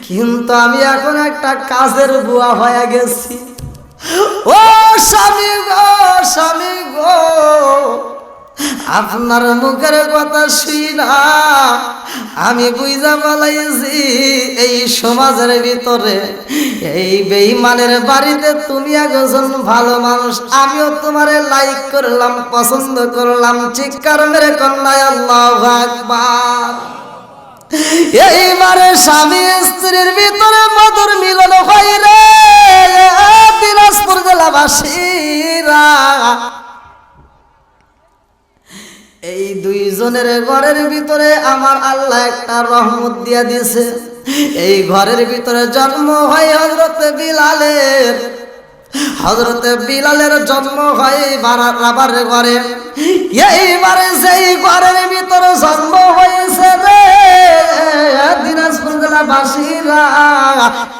কিন্তু আমি এখন একটা কাজের বুয়া হয়ে গেছি। ও স্বামী গো, স্বামী গো, আপনার মুখের কথা শুনা আমি বুঝা পালাইছি এই সমাজের ভিতরে, এই বেঈমানের বাড়িতে তুমি একজন ভালো মানুষ। আমিও তোমারে লাইক করলাম, পছন্দ করলাম। চিৎকার মেরে কন্যায় আল্লাহু আকবার। এইবারে স্বামী স্ত্রীর ভিতরে মধুর মিলন হয় রে দিনাজপুর জেলাবাসীরা। এই দুইজনের ঘরের ভিতরে আমার আল্লাহ একটা রহমত দিয়া দিয়েছে। এই ঘরের ভিতরে জন্ম হয় হযরতে বিলালের। হযরতে বিলালের জন্ম হয় রাবার ঘরে। এইবারে সেই ঘরের ভিতরে জন্ম হয়েছে রে দিনাজপুর জেলাবাসীরা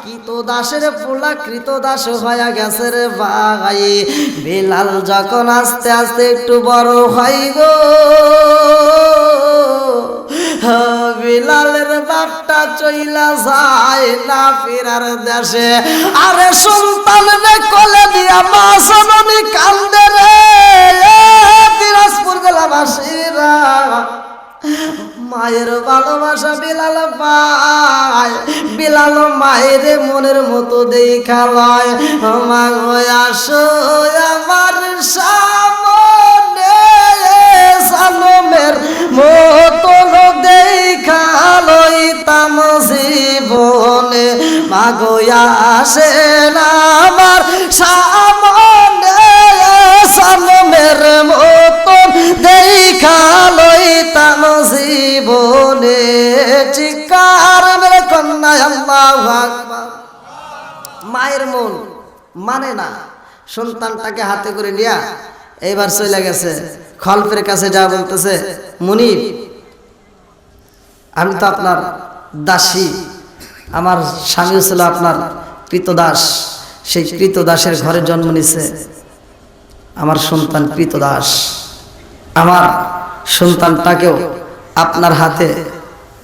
কৃতদাসের পোলা কৃতদাস হয়ে গেছে রে ভাই। বিলাল যখন আস্তে আস্তে একটু বড় হয় গো, বিলালের বাপটা চইলা যায় না ফেরার দেশে। আরে সন্তান রে কোলে দিয়া মা জননী কান্দে রে দিনাজপুর জেলাবাসীরা। মায়ের ভালোবাসা বিলাল পায়, বিলাল মায়ের মনের মতো দেখা লয়। মা গো আসো আমার সামনে, সালমের মতো দেখা লইতাম জীবনে। মা গো আসেন আমার সামনে, সালমের মতো দেখা লইতাম জীবনে। চিৎকার মেরে কন্যায় আল্লাহু আকবার। মায়ের মন মানে না, সন্তানটাকে হাতে করে নিয়া এইবার চলে গেছে খলফের কাছে, যা বলতেছে মুনিব আমি তো আপনার দাসী, আমার স্বামী ছিল আপনার কৃতদাস, সেই কৃতদাসের ঘরে জন্ম নিছে আমার সন্তান কৃতদাস। আমার সন্তানটাকেও আপনার হাতে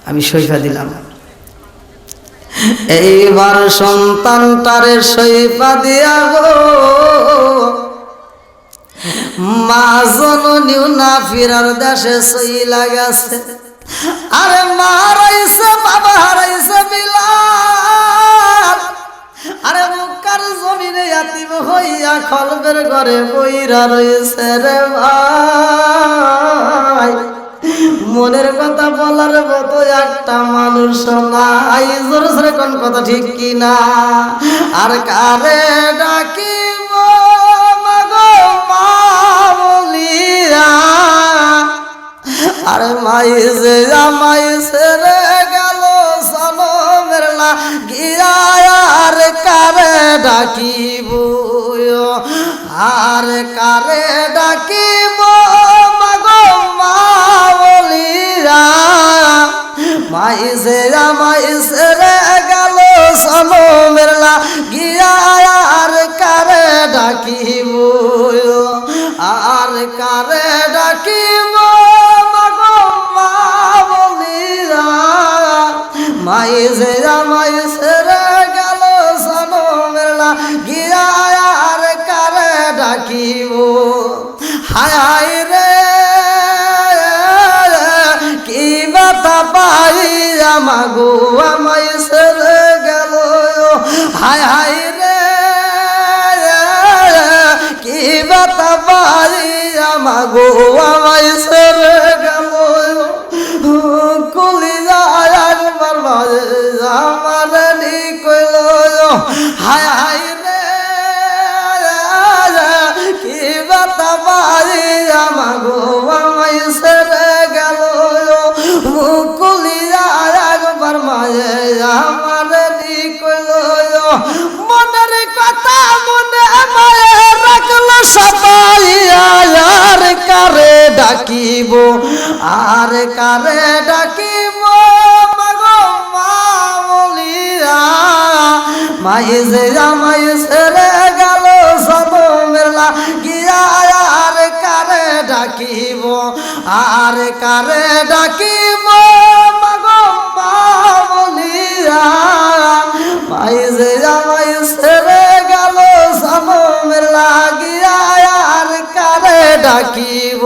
আমি সইফা দিলাম। এইবার সন্তানটারে সইফা দিয়া গো মা জননীও না ফেরার দেশে চইলা গেছে। আরে মা হারাইছে, বাবা হারাইছে বিলাল। আরে মুক্কার জমিনে ইয়াতিম হইয়া খলবের ঘরে বইরা রয়েছে রে ভাই। মনের কথা বলার মতো একটা মানুষ নাই। জোরে জোরে কোন কথা ঠিক কিনা? আর কারে ডাকিব মাগো মা বলিয়া, আরে মাই যে আমায় ছেড়ে গেল সনমের লাগিয়া। আর কারে ডাকিব, আর কারে ডাকিব মাগো মা বলিয়া। মাই যে আমায় ছেড়ে গেল সনমের লাগিয়া। আর কারে ডাকিব, আর কারে ডাকিব মাগো মা বলিয়া। মাই যে আমায় ছেড়ে গেল সনমের লাগিয়া। আর কারে ডাকিব, হায় হায় রে কি বাতা পাইয়া মাগো আমায় ছেড়ে গেল বাতা বাড়ি আমাগো আমায় ছেড়ে গেল কলি যায় একবার বাজে আমার নি কইল হায় হায় রে কি বাতা বাড়ি আমাগো আমায় ছেড়ে গেল কলি যায় একবার মাঝে আমার নি কইল মনের কথা মনে মায়ে রাখলো সবাই আর কারে ডাকিব আর কারে ডাকিব মাগো মা বলিয়া মাই যে আমায় ছেড়ে গেল সব মেলা গিয়া আর কারে ডাকিব আর কারে ডাকিব মাগো মা বলিয়া মাই যে আমায় ছেড়ে গেল সব মেলা গিয়া আর কারে ডাকিব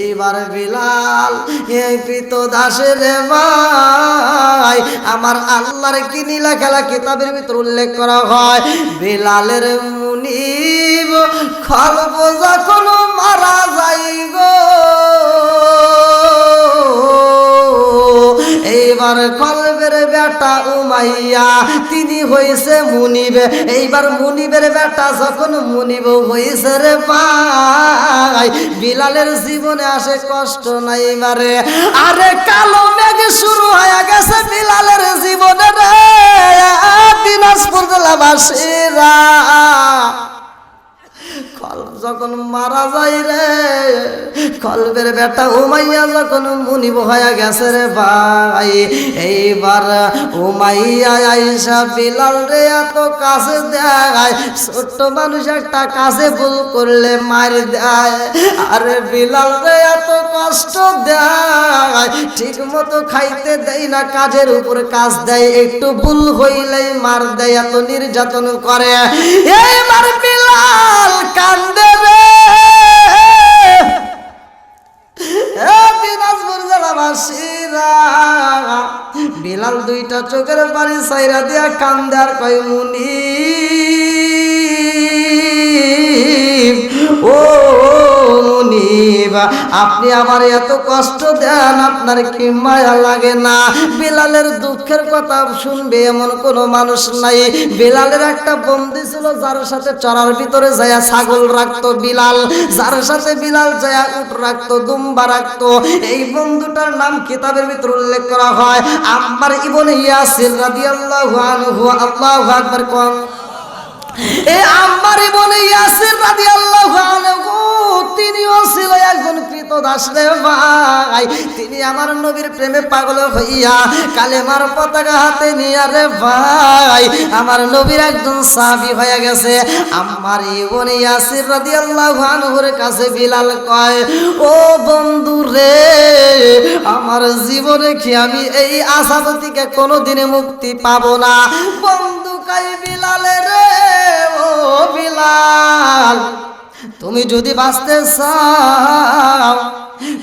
এইবার বিলাল এই কৃতদাসের ভাই আমার আল্লাহর কি নীলা খেলা কিতাবের ভিতর উল্লেখ করা হয় বিলালের মুনিব খলব যখন মারা যাই গো এইবার কলবের বেটা উমাইয়া তিনি হইছে মুনিব এইবার মুনিবের বেটা যখন মুনিব হইছে রে ভাই বিলালের জীবনে আসে কষ্ট নাই মারে আরে কালো মেঘ শুরু হয়ে গেছে বিলালের জীবনে রে দিনাজপুর জেলাবাসীরা কলব যখন মারা যায় রে কলবের বেটা উমাইয়া যখন মুনিব হয়ে গেছে রে ভাই এইবার উমাইয়া আইসা বিলাল রে এত কাছে দেয় ছোট্ট মানুষ একটা কাছে ভুল করলে মার দেয় আরে বিলাল রে এত কষ্ট দেয় ঠিক মতো খাইতে দেয় না কাজের উপর কাজ দেয় একটু ভুল হইলেই মার দেয় এত নির্যাতন করে এইবার বিলাল কান্দে রে দিনাজপুর জেলাবাসীরা বিলাল দুইটা চোখের পানি সাইরা দিয়া কান্দে আর কয় মুনিব ও মুনিব আপনি আমার এত কষ্ট দেন আপনার কি মায়া লাগে না বিলালের দুঃখের কথা শুনবে এমন কোন মানুষ নাই বিলালের একটা বন্ধু ছিল যার সাথে চড়ার ভিতরে যায়া ছাগল রাখতো বিলাল যার সাথে বিলাল যায়া উট রাখতো দুম্বা রাখতো এই বন্ধুটার নাম কিতাবের ভিতর উল্লেখ করা হয় আম্মার ইবনে ইয়াসির রাদিয়াল্লাহু আনহু আল্লাহু আকবার কোন এই আম্মার ইবনে ইয়াসির রাদিয়াল্লাহু আনহু তিনিও ছিল একজন কৃতদাস রে ভাই তিনি আমার নবীর প্রেমে পাগল হইয়া কালেমার পতাকা হাতে নিয়ে রে ভাই আমার নবীর একজন সাহাবী হয়ে গেছে আম্মার ইবনে ইয়াসির রাদিয়াল্লাহু আনহুর কাছে বিলাল কয় ও বন্ধু রে আমার জীবনে কি আমি এই আযাব থেকে কোনোদিনে মুক্তি পাবো না বন্ধু কয় বিলাল রে ও বিলাল তুমি যদি বাঁচতে চাও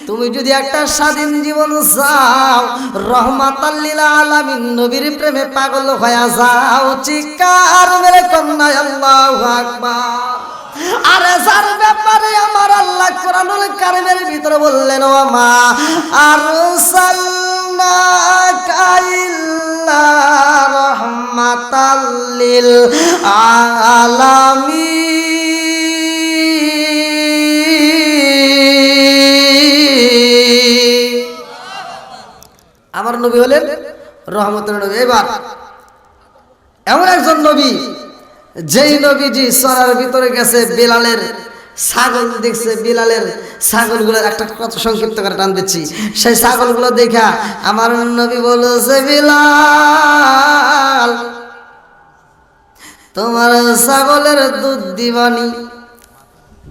তুমি যদি একটা স্বাধীন জীবন চাও রহমাতাল লিল আলামিন নবীর প্রেমে পাগল হয়ে যাও চিৎকার মেরে কন্যা আল্লাহু আকবার আরে যার ব্যাপারে আমার আল্লাহ কোরআনুল কারীমের ভিতরে বললেন ও মা আরসালনাকা ইল্লা রাহমাতাল লিল আলামিন আমার নবী হলেন রহমতের নবী এবার এমন একজন নবী যেই নবীজি সরার ভিতরে গেছে বিলালের ছাগল দেখছে বিলালের ছাগলগুলোর একটা কত সংক্ষিপ্ত করে টান দিচ্ছি সেই ছাগলগুলো দেখা আমার নবী বলেছে বিলাল তোমার ছাগলের দুধ দিবানি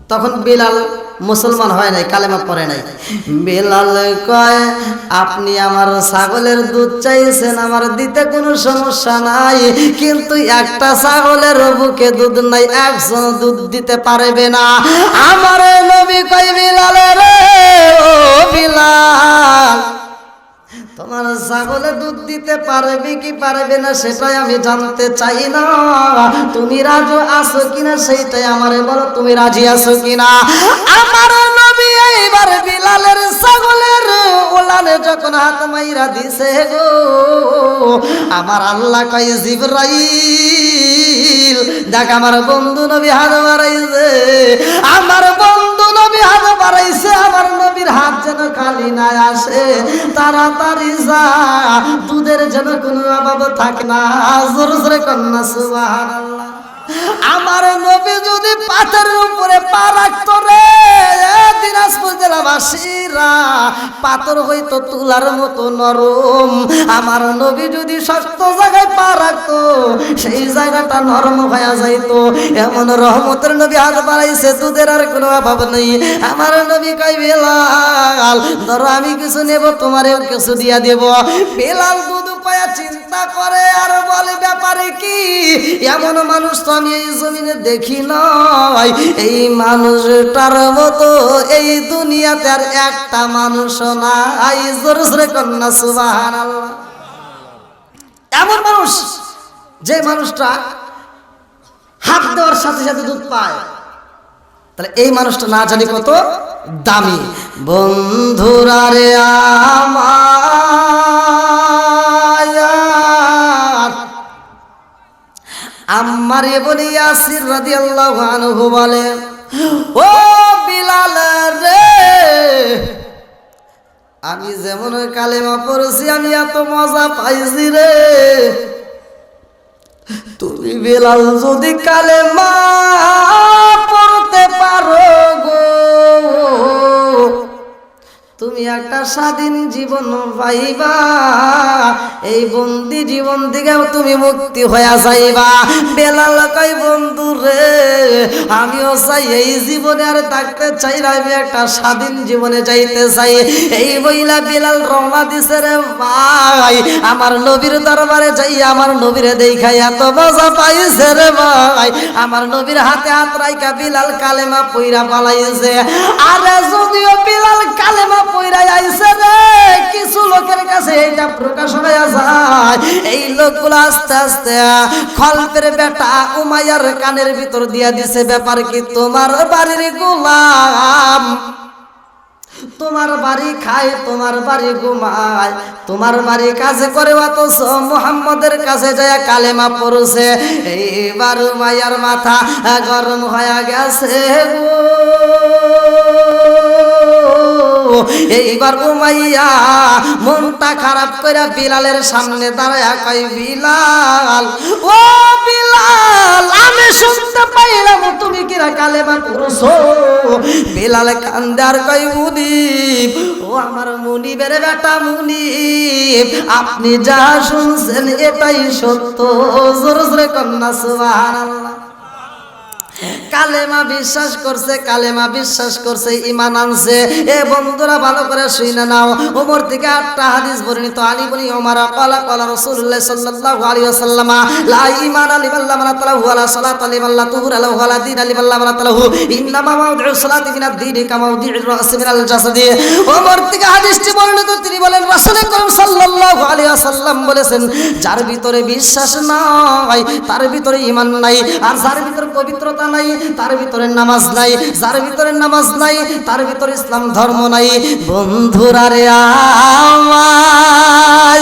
তখন বিলাল মুসলমান হয় নাই কালেমা পড়ে নাই বিলাল কয় আপনি আমার ছাগলের দুধ চাইছেন আমার দিতে কোনো সমস্যা নাই কিন্তু একটা ছাগলের বুকে দুধ নাই একজন দুধ দিতে পারবে না আমার নবী কয় বিলাল রে ও বিলাল তোমার ছাগলে দুধ দিতে পারবে কি পারবে না সেটাই আমি জানতে চাই না, তুমি রাজি আছো কিনা সেইটাই আমারে বলো, তুমি রাজি আছো কিনা। আমার নবী এইবার বিলালের ছাগলের ওলানে যখন হাত মাইরা দিছে গো, আমার আল্লাহ কয় জিবরাইল দেখ আমার বন্ধু নবী হাত বাড়াইছে, আমার বন্ধু নবী হাত বাড়াইছে, আমার নবীর হাত যেন খালি না আসে, তাড়াতাড়ি যা, দুধের যেন কোনো অভাব থাকে না। জোরে জোরে কন্যা সুবহানাল্লাহ। আমার নবী যদি পাথরের উপরে পা রাখতো রে দিনাজপুর জেলাবাসীরা, পাথর হইতো তুলার মতো নরম। আমার নবী যদি শক্ত জায়গায় পা রাখতো সেই জায়গাটা নরম হয়ে যাইতো। এমন রহমতের নবী হাত বাড়াইছে, দুধের আর কোনো অভাব নেই। আমার নবী কয় বেলাল ধরো আমি কিছু নেব, তোমারেও কিছু দিয়া দেব। বেলাল দুধ পায়া চিন্তা করে আর বলে ব্যাপারে কি, এমন মানুষ তো আমি এই জমিনে দেখি নাই, এই মানুষটার মতো এই দুনিয়াতে আর একটা মানুষ নাই। জোরে জোরে কন্যা সুবহানাল্লাহ। এমন মানুষ যে মানুষটা হাত দেওয়ার সাথে সাথে দুধ পায়, তাহলে এই মানুষটা না জানি কত দামি। বন্ধুরা রে আমার আম্মার ইবনে ইয়াসির রাদিয়াল্লাহু আনহু বলে, ও বিলাল রে, আমি যেমন কালেমা পড়েছি আমি এত মজা পাইছি রে, তুমি বিলাল যদি কালেমা পড়তে পারো গো, তুমি একটা স্বাধীন জীবন পাইবা, এই বন্দি জীবন থেকেও তুমি মুক্তি হয়ে যাইবা। বেলাল কয় বন্ধু রে, আমিও চাই এই জীবনে আর থাকতে চাই না, আমি একটা স্বাধীন জীবনে যাইতে চাই। এই বইলা বেলাল রওনা দিছে রে ভাই, আমার নবীর দরবারে যাই, আমার নবীরে দেখাই এত মজা পাইছে রে ভাই। আমার নবীর হাতে হাত রাইখা বিলাল কালেমা পইরা পালাইছে। আরে যদিও বিলাল কালেমা পইরা আইছে রে, কিছু লোকের কাছে এটা প্রকাশ হয়ে যায়, এই লোকগুলো আস্তে আস্তে খলপের বেটা উমাইয়ার কানের ভিতর দিয়া দিছে, ব্যাপার কি তোমার বাড়ির গোলাম, তোমার বাড়ি খায়, তোমার বাড়ি ঘুমায়, তোমার বাড়ি কাজে করে, অথচ মুহাম্মদের কাছে যায় কালেমা পড়ছে। এইবার উমাইয়ার মাথা গরম হয়ে গেছে গো। এইবার উমাইয়া মনটা খারাপ করে বিলালের সামনে দাঁড়ায় কয়, বিলাল ও বিলাল, আমি শুনতে পাইলাম তুমি কিরা কালেমা পড়ছো। বিলাল কান্দে আর কয়, মুনিব ও আমার মুনিবের বেটা মুনিব, আপনি যা শুনছেন এটাই সত্য। জোরে জোরে কন্যা সুবহানাল্লাহ। কালেমা বিশ্বাস করছে, কালেমা বিশ্বাস করছে, ঈমান আনছে। এ বন্ধুরা ভালো করে শুনে নাও, ওমর থেকে 8টা হাদিস বর্ণিত। আলী বলি ওমর ক্বালা ক্বালা রাসূলুল্লাহ সাল্লাল্লাহু আলাইহি ওয়াসাল্লাম, লা ঈমান লিমান লা মানাতালাহু ওয়ালা সালাত লিমান লা তুহুর লাহু ওয়ালা দীন লিমান লা মানাতালাহু, ইন্নামা মাউদিউ সালাতি মিনাদ দীনি কা মাউদিউর রাসি মিনাল জাসাদি। ওমর থেকে হাদিসটি বর্ণিত, তিনি বলেন রাসূল করিম সাল্লাল্লাহু আলাইহি ওয়াসাল্লাম বলেছেন, যার ভিতরে বিশ্বাস নাই তার ভিতরে ঈমান নাই, আর যার ভিতরে পবিত্রতা নাই তার ভিতরে নামাজ নাই, যার ভিতরে নামাজ নাই তার ভিতরে ইসলাম ধর্ম নাই। বন্ধুরা রে আমার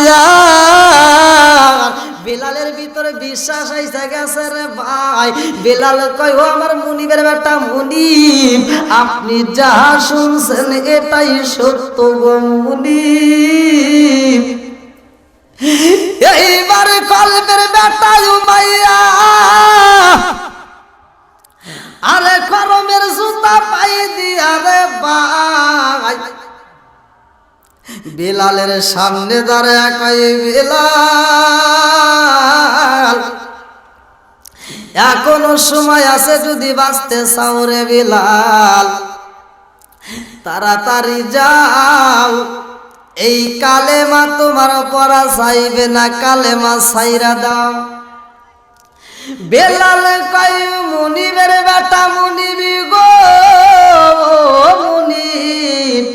বেলালের ভিতরে বিশ্বাস আইসা গেছে রে ভাই। বেলাল কয়, ও আমার মুনিবের বেটা মুনিব, আপনি যা শুনছেন এটাই সত্য গো মুনিব। এইবার কলবের বেটা উমাইয়া আরে করমের জুতা পাই দিয়া রে ভাই বেলালের সামনে দাঁড়ায় কয়, বেলাল এখনো সময় আছে, যদি বাঁচতে চাও রে বেলাল তাড়াতাড়ি যাও, এই কালেমা তোমার পড়া চাইবে না, কালেমা ছাইরা দাও। বেলাল কয়, মুনিবের বেটা মুনিবি গো মুনিব,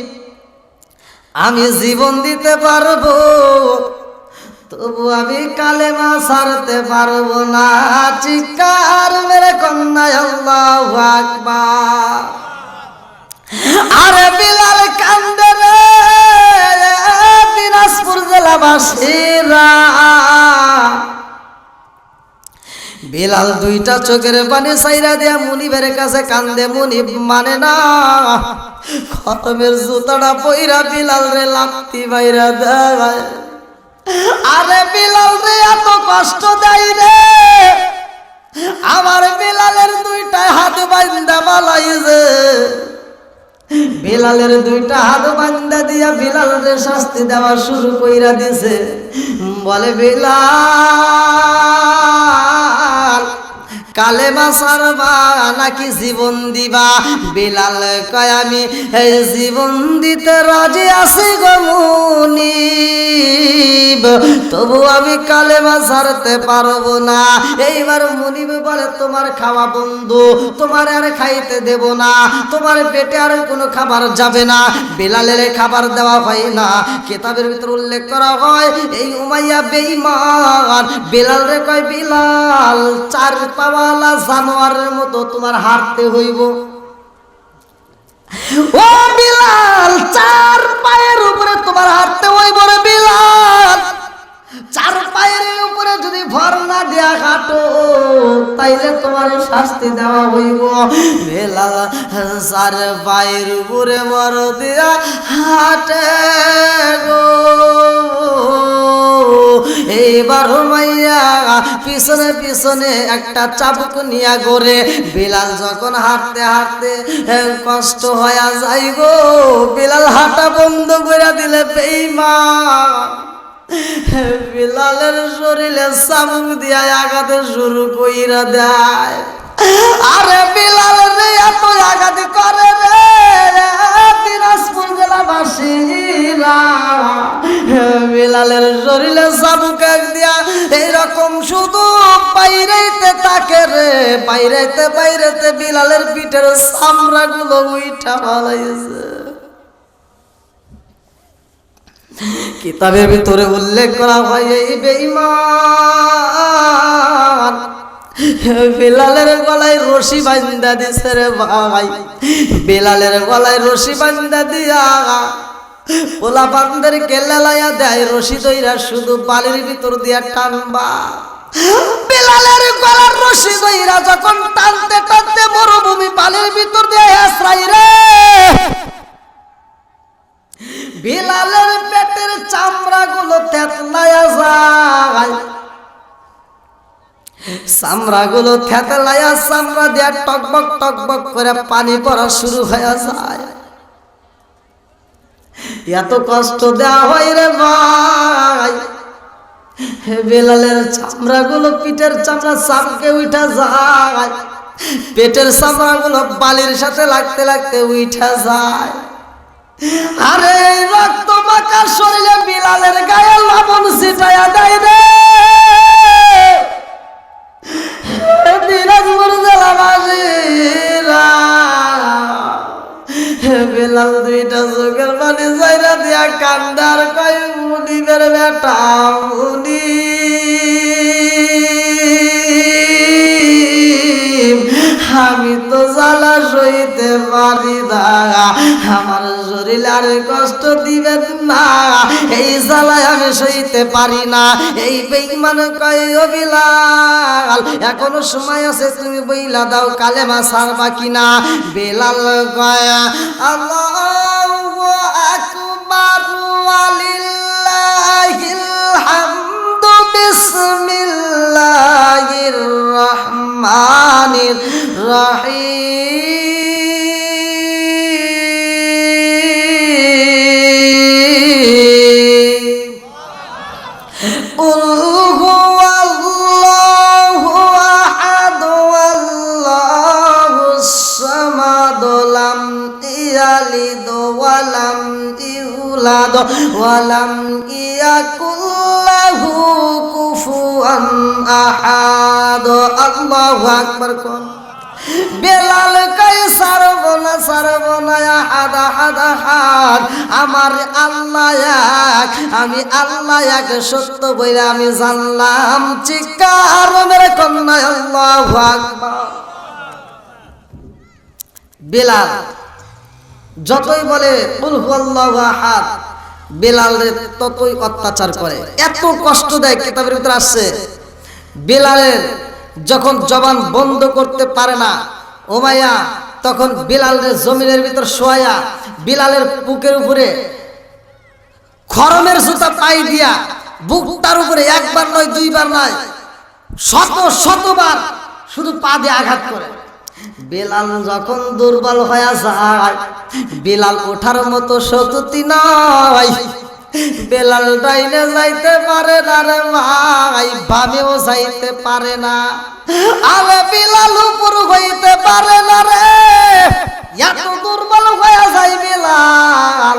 আমি জীবন দিতে পারবো, তবু আমি কালেমা ছাড়তে পারবো না। চিৎকার মেরে কন্যা আল্লাহু আকবার। আরে বিলাল কান্দে রে দিনাজপুর জেলাবাসীরা। বিলাল দুইটা চোখের পানি সাইরা দিয়া মুনিবের কাছে কান্দে। মুনিব মানে না, খতমের জুতাটা পইরা বিলাল রে লাত্তি বাইরা দেয়। আরে বিলাল রে এত কষ্ট দেয় রে, আমার বিলালের দুইটা হাত বান্ধা বালাইছে। বিলালের দুইটা হাত বান্ধা দিয়া বিলাল রে শাস্তি দেওয়া শুরু কইরা দিছে। বলে বিলাল কালেমা ছাড়বা নাকি জীবন দিবা? বিলাল কয় আমি জীবন দিতে রাজি আছি গো মুনিব, তবু আমি কালেমা ছাড়তে পারবো না। এইবার মুনিব বলে তোমার খাওয়া বন্ধ, তোমার আর খাইতে দেব না, তোমার পেটে আর কোনো খাবার যাবে না। বিলালের খাবার দেওয়া হয় না। কিতাবের ভিতর উল্লেখ করা হয় এই উমাইয়া বেঈমান বিলাল রে কয় বিলাল চার পাওয়ালা জানোয়ারের মতো তোমার হাঁটতে হইব। ও বিলাল চার পায়ের উপরে তোমার হাঁটতে হইব রে বিলাল। চার পায়ের উপরে যদি ভর না দিয়া হাঁটো তাইলে তোমার শাস্তি দেওয়া হইব। বিলাল চার পায়ের উপরে ভর দিয়া হাঁটে গো। এইবার মাইয়া পিছনে পিছনে একটা চাবুক নিয়া গড়ে। বিলাল যখন হাঁটতে হাঁটতে কষ্ট হয়ে যাই গো, বিলাল হাঁটা বন্ধ করে দিলে বেঈমান বিলালের শরীরে চাবুক দিয়া আঘাতে শুরু কইরা দেয়। আরে বিলাল রে এত আঘাত করে রে দিনাজপুর জেলাবাসীরা। বিলালের শরীরে চাবুক দিয়া এইরকম শুধু বাইরেতে থাকে রে, বাইরেতে বাইরেতে বিলালের পিঠের চামড়া গুলো উইঠা ফালাইছে। কিতাবের ভিতরে উল্লেখ করা হয় এই বেঈমান বিলালের গলায় রশি বান্ধা দিছে রে ভাই। বিলালের গলায় রশি বান্ধা দিয়া পোলা বান্ধের কেল্লালাইয়া দেয় রশি দইরা শুধু বালির ভিতর দিয়া টানবা। বিলালের গলার রশি দইরা যখন টানতে টানতে মরুভূমি বালির ভিতর দিয়ে হেসরাই রে, বিলালের পেটের চামড়া গুলো থেতলায়া যায়। চামড়া গুলো থেতলায়া চামড়া দিয়া টকবক টকবক করে পানি পড়া শুরু হয়ে যায়। এত কষ্ট দেওয়া হয় রে ভাই। বিলালের চামড়া গুলো পিঠের চামড়া চামকে উঠা যায়, পেটের চামড়া গুলো বালির সাথে লাগতে লাগতে উঠা যায়। আরে রক্ত মাখা শরীরে বিলালের গায়ে লবণ ছিটায়া দেয় রে। দিনাজপুর জেলাবাসীরা বিলাল দুইটা চোখের পানি যাইরা দিয়া কান্দার কয় মুনিবের বেটা মুনিব, আমি তো জ্বালা সইতে পারি না, আমার শরীরে আর কষ্ট দিবেন না, এই জ্বালায় আমি সইতে পারি না। এই বেঈমান কয় ও বিলাল এখনো সময় আছে, তুমি বইলা দাও কালেমা ছাড়বা কিনা। বিলাল কয় আল্লাহু আকবার ওয়ালিল্লাহিল হামদু বিসমিল্লাহির রহমানির রহিম। কুল হুয়াল্লাহু আহাদ আল্লাহুস সামাদ লাম ইয়ালিদ ওয়া লাম ইউলাদ ওয়া লাম ইয়াকুল লাহু কুফুয়ান আহাদ। আল্লাহু আকবার। কোন বেলাল কই সারব না আদা আদা হাত আমার আল্লাহ এক, আমি আল্লাহ এক সত্য বইরা আমি জানলাম। চিৎকার মেরে কন্যা আল্লাহু আকবার। বেলাল যতই বলে কুল হুয়াল্লাহু আহাদ, বেলালের ততই অত্যাচার করে, এত কষ্ট দেয়। কিতাবের ভিতরে আসছে বেলালের যখন জবান বন্ধ করতে পারে না উমাইয়া, তখন বেলালের জমিনের ভিতর শোয়া বেলালের বুকের উপরে খরমের জুতা পাই দিয়া বুকটার উপরে একবার নয় দুইবার নয় শতবার শুধু পা দিয়ে আঘাত করে। বেলাল যখন দুর্বল হয়ে যায়, বেলাল ওঠার মতো শক্তি নয়, বেলাল ডাইনে যাইতে পারে না রে ভাই, বামেও যাইতে পারে না। আরে বেলাল উপর হইতে পারে না রে, এত দুর্বল হয়ে যায় বেলাল।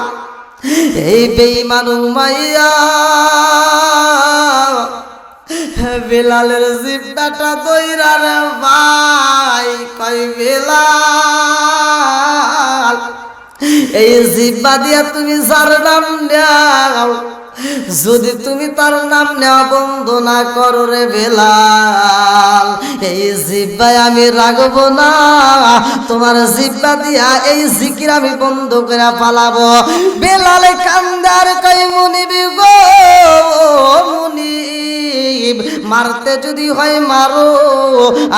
এই বেঈমান উমাইয়া বেলালের জিব্বাটা দইরা রে ভাই, কই বেলাল এই জিব্বা দিয়া তুমি যার নাম নাও, যদি তুমি তার নাম নেওয়া বন্ধ না করো রে বেলাল, এই জিব্বায় আমি রাখবো না, তোমার জিব্বা দিয়া এই জিকির আমি বন্ধ করে পালাবো। বেলালে কান্দার কই মুনিব গো মুনিব, মারতে যদি হয় মারো,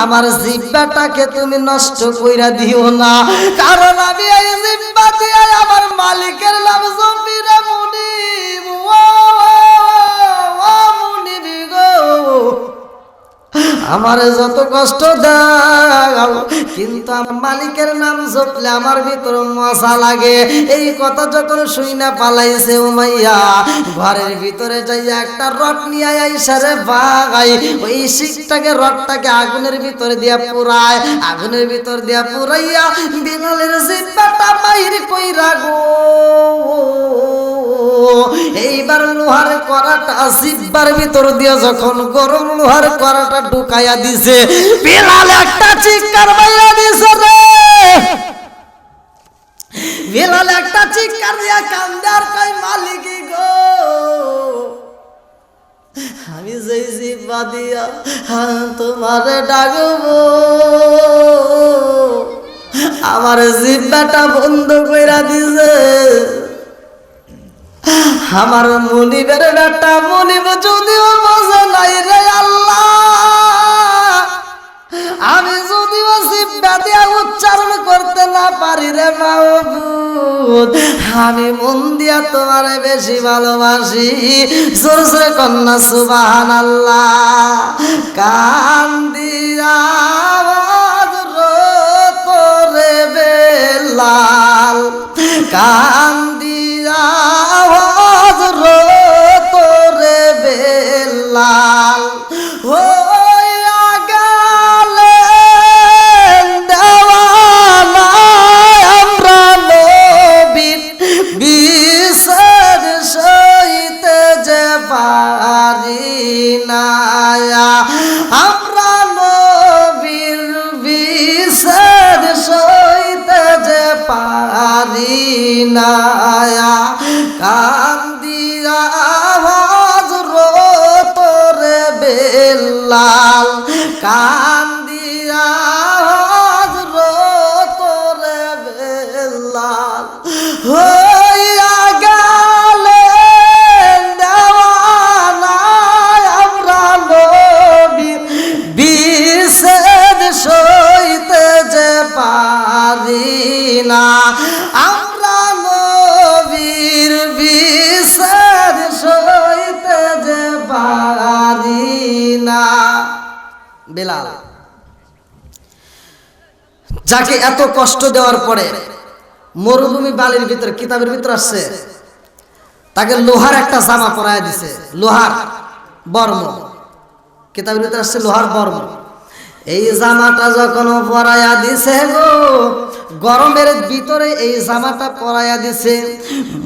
আমার জিব্বাটাকে তুমি নষ্ট কইরা দিও না, কারণ আমি এই জিব্বা দিয়া আমার মালিকের নাম জপিরে মুনিব। আমার যত কষ্ট দাও, কিন্তু আমার মালিকের নাম জপলে আমার ভিতর মজা লাগে। এই কথা যখন শুই না পালাইছে উমাইয়া, ঘরের ভিতরে যাইয়া একটা রড নিয়ে আইসা রে ভাই, ওই শিখটাকে রডটাকে আগুনের ভিতরে দিয়া পুরায়, আগুনের ভিতর দিয়া পুরাইয়া বেলালের জিব্বাটা বাইর কইরা গো, এইবার লোহার কড়াটা জিব্বার ভিতর দিয়া যখন গরম লোহার কড়াটা ঢুকাইয়া দিছে, বেলাল একটা চিৎকার মাইরা দিছে রে, বেলাল একটা চিৎকার দিয়া কান্দে আর কই মালিক গো, আমি যেই জিব্বা দিয়া তোমারে ডাকবো, আমার জিব্বাটা বন্ধ কইরা দিছে। আমার মুনিবের বেটা মুনিব যদিও বোঝে নাই রে আল্লাহ, আমি যদিও জিব্বা দিয়া উচ্চারণ করতে না পারি রে মাহবুব, আমি মন দিয়া তোমারে বেশি ভালোবাসি। জোর জোরে কন্যা সুবহানাল্লাহ। কান দিয়া তোরে বেলাল, কান দিয়া তোরে বেলাল, হইয়া গেলেন দেওয়ানা আমরা নবীর বিষের সইতে যে পারি না, আমরা নবীর বিষের সইতে যে পারি না, কান দিয়া তোরে বেলাল, কান দিয়া তোরে বেলাল, হইয়া গেলেন দেওয়ানা আমরা নবীর বিষেদ সইতে যে পারি না, আমরা নবীর বিষেদ সইতে যে পারি না। বেলাল যাকে এত কষ্ট দেওয়ার পরে মরুভূমি বালির ভিতরে, কিতাবের ভিতরে আসছে, তাকে লোহার একটা জামা পরায় দিছে, লোহার বর্ম, কিতাবের ভিতরে আসছে লোহার বর্ম। এই জামাটা যখন পরাইয়া দিছে গো, গরমের ভিতরে এই জামাটা পরাইয়া দিছে,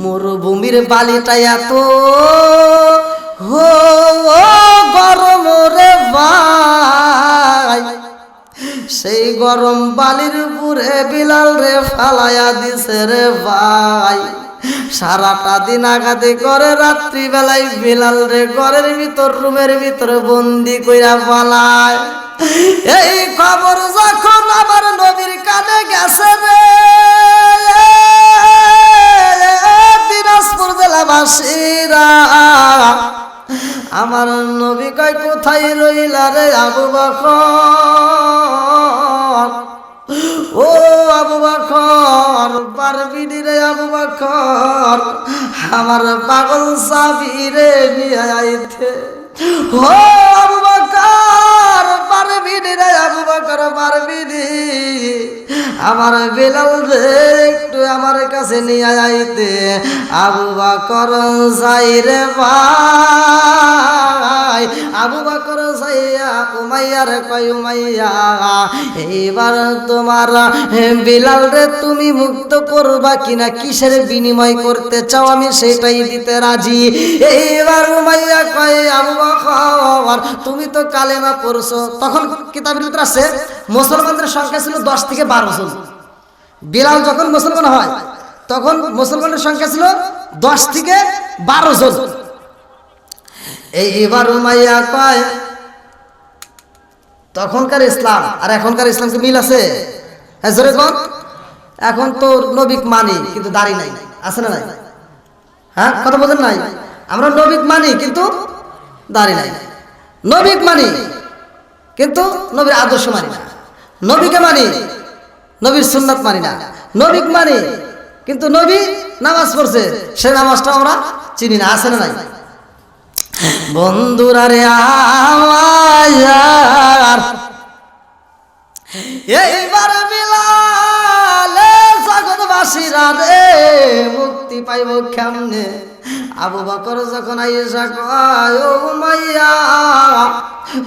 মরুভূমির বালিটা এত গরম রে ভাই, সেই গরম বালির উপরে বিলাল রে ফালাইয়া দিছে রে ভাই। সারাটা দিন আঘাতে করে রাত্রিবেলায় বিলাল রে ঘরের ভিতর রুমের ভিতরে বন্দি কইরা ফালায়। এই খবর যখন আমার নবীর কানে গেছে রে, দিনাজপুর জেলাবাসীরা, আমার নবী কয় কোথায় রইলা রে আবু বকর, ও আবু বকর পারবি রে আবু বকর, আমার পাগল সাবি রে নিয়ে আইতে। ও আবু বকর পারবি রে আবু বকর পারবি, আমার বিলাল রে একটু আমার কাছে নিয়ে আইতে। আবু বকর যাই রে ভাই, আবু বকর যাইয়া উমাইয়ার কয় উমাইয়া এইবার তোমার বিলাল রে তুমি মুক্ত করবা কিনা, কিসের বিনিময় করতে চাও আমি সেটাই দিতে রাজি। এইবার উমাইয়া কয় আবু বকর তুমি তো কালেমা পড়ছো। তখন কিতাবের ভিতরে আছে মুসলমানদের সংখ্যা ছিল 10 থেকে 12 জন। বিলাল যখন মুসলমান হয় তখন মুসলমানের সংখ্যা ছিল 10 থেকে 12 জন। এইবার উমাইয়া কয় তখনকার ইসলাম আর এখনকার ইসলাম কি মিল আছে? হ্যাঁ জোরে কোন। এখন তো নবিক মানি কিন্তু দাড়ি নাই, আছে না নাই? হ্যাঁ কথা বলেন নাই? আমরা নবিক মানি কিন্তু দাড়ি নাই, নবিক মানি কিন্তু নবীর আদর্শ মানি না, নবীকে মানি নবীর সুন্নাত মানি না, নবিক মানি কিন্তু নবী নামাজ পড়ছে সে নামাজটা আমরা চিনি না, আছে না নাই? বন্ধুরা রে আমার এইবার বিলাল জগৎবাসীরা রে মুক্তি পাইব কেমনে? আবু বকর যখন আইসা কয় ও উমাইয়া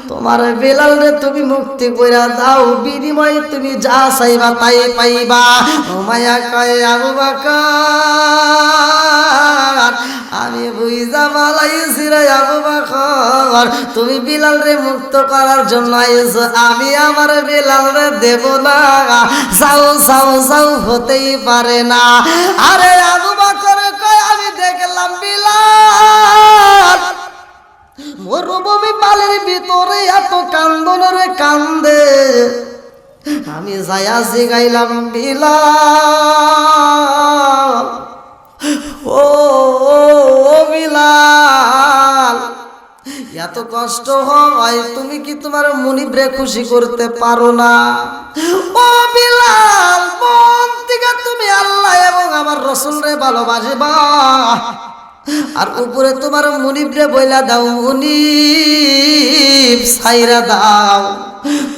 তোমার বিলাল রে তুমি মুক্তি কইরা দাও, বিনিময়ে তুমি যা চাইবা তাই পাইবা। উমাইয়া কয় আবু বকর আমি বুঝা মালাইছি রে আবু বকর, তুমি বিলাল রে মুক্ত করার জন্য আইছো, আমি আমার বিলাল রে দেব না, যাও যাও যাও হতেই পারে না। আরে আবু বকর কয় আমি দেখলাম বিলাল মরুভূমি বালির ভিতরে এত কান্দনের কান্দে, আমি যায়া জিগাইলাম বিলাল ও বিলাল এত কষ্ট হয় তুমি কি তোমার মুনিবরে খুশি করতে পারো না? ও বিলাল মন থেকে তুমি আল্লাহ এবং আমার রাসূল রে ভালোবাসবা, আর উপরে তোমার মুনিবরে বইলা দাও মুনিব ছাইরা দাও,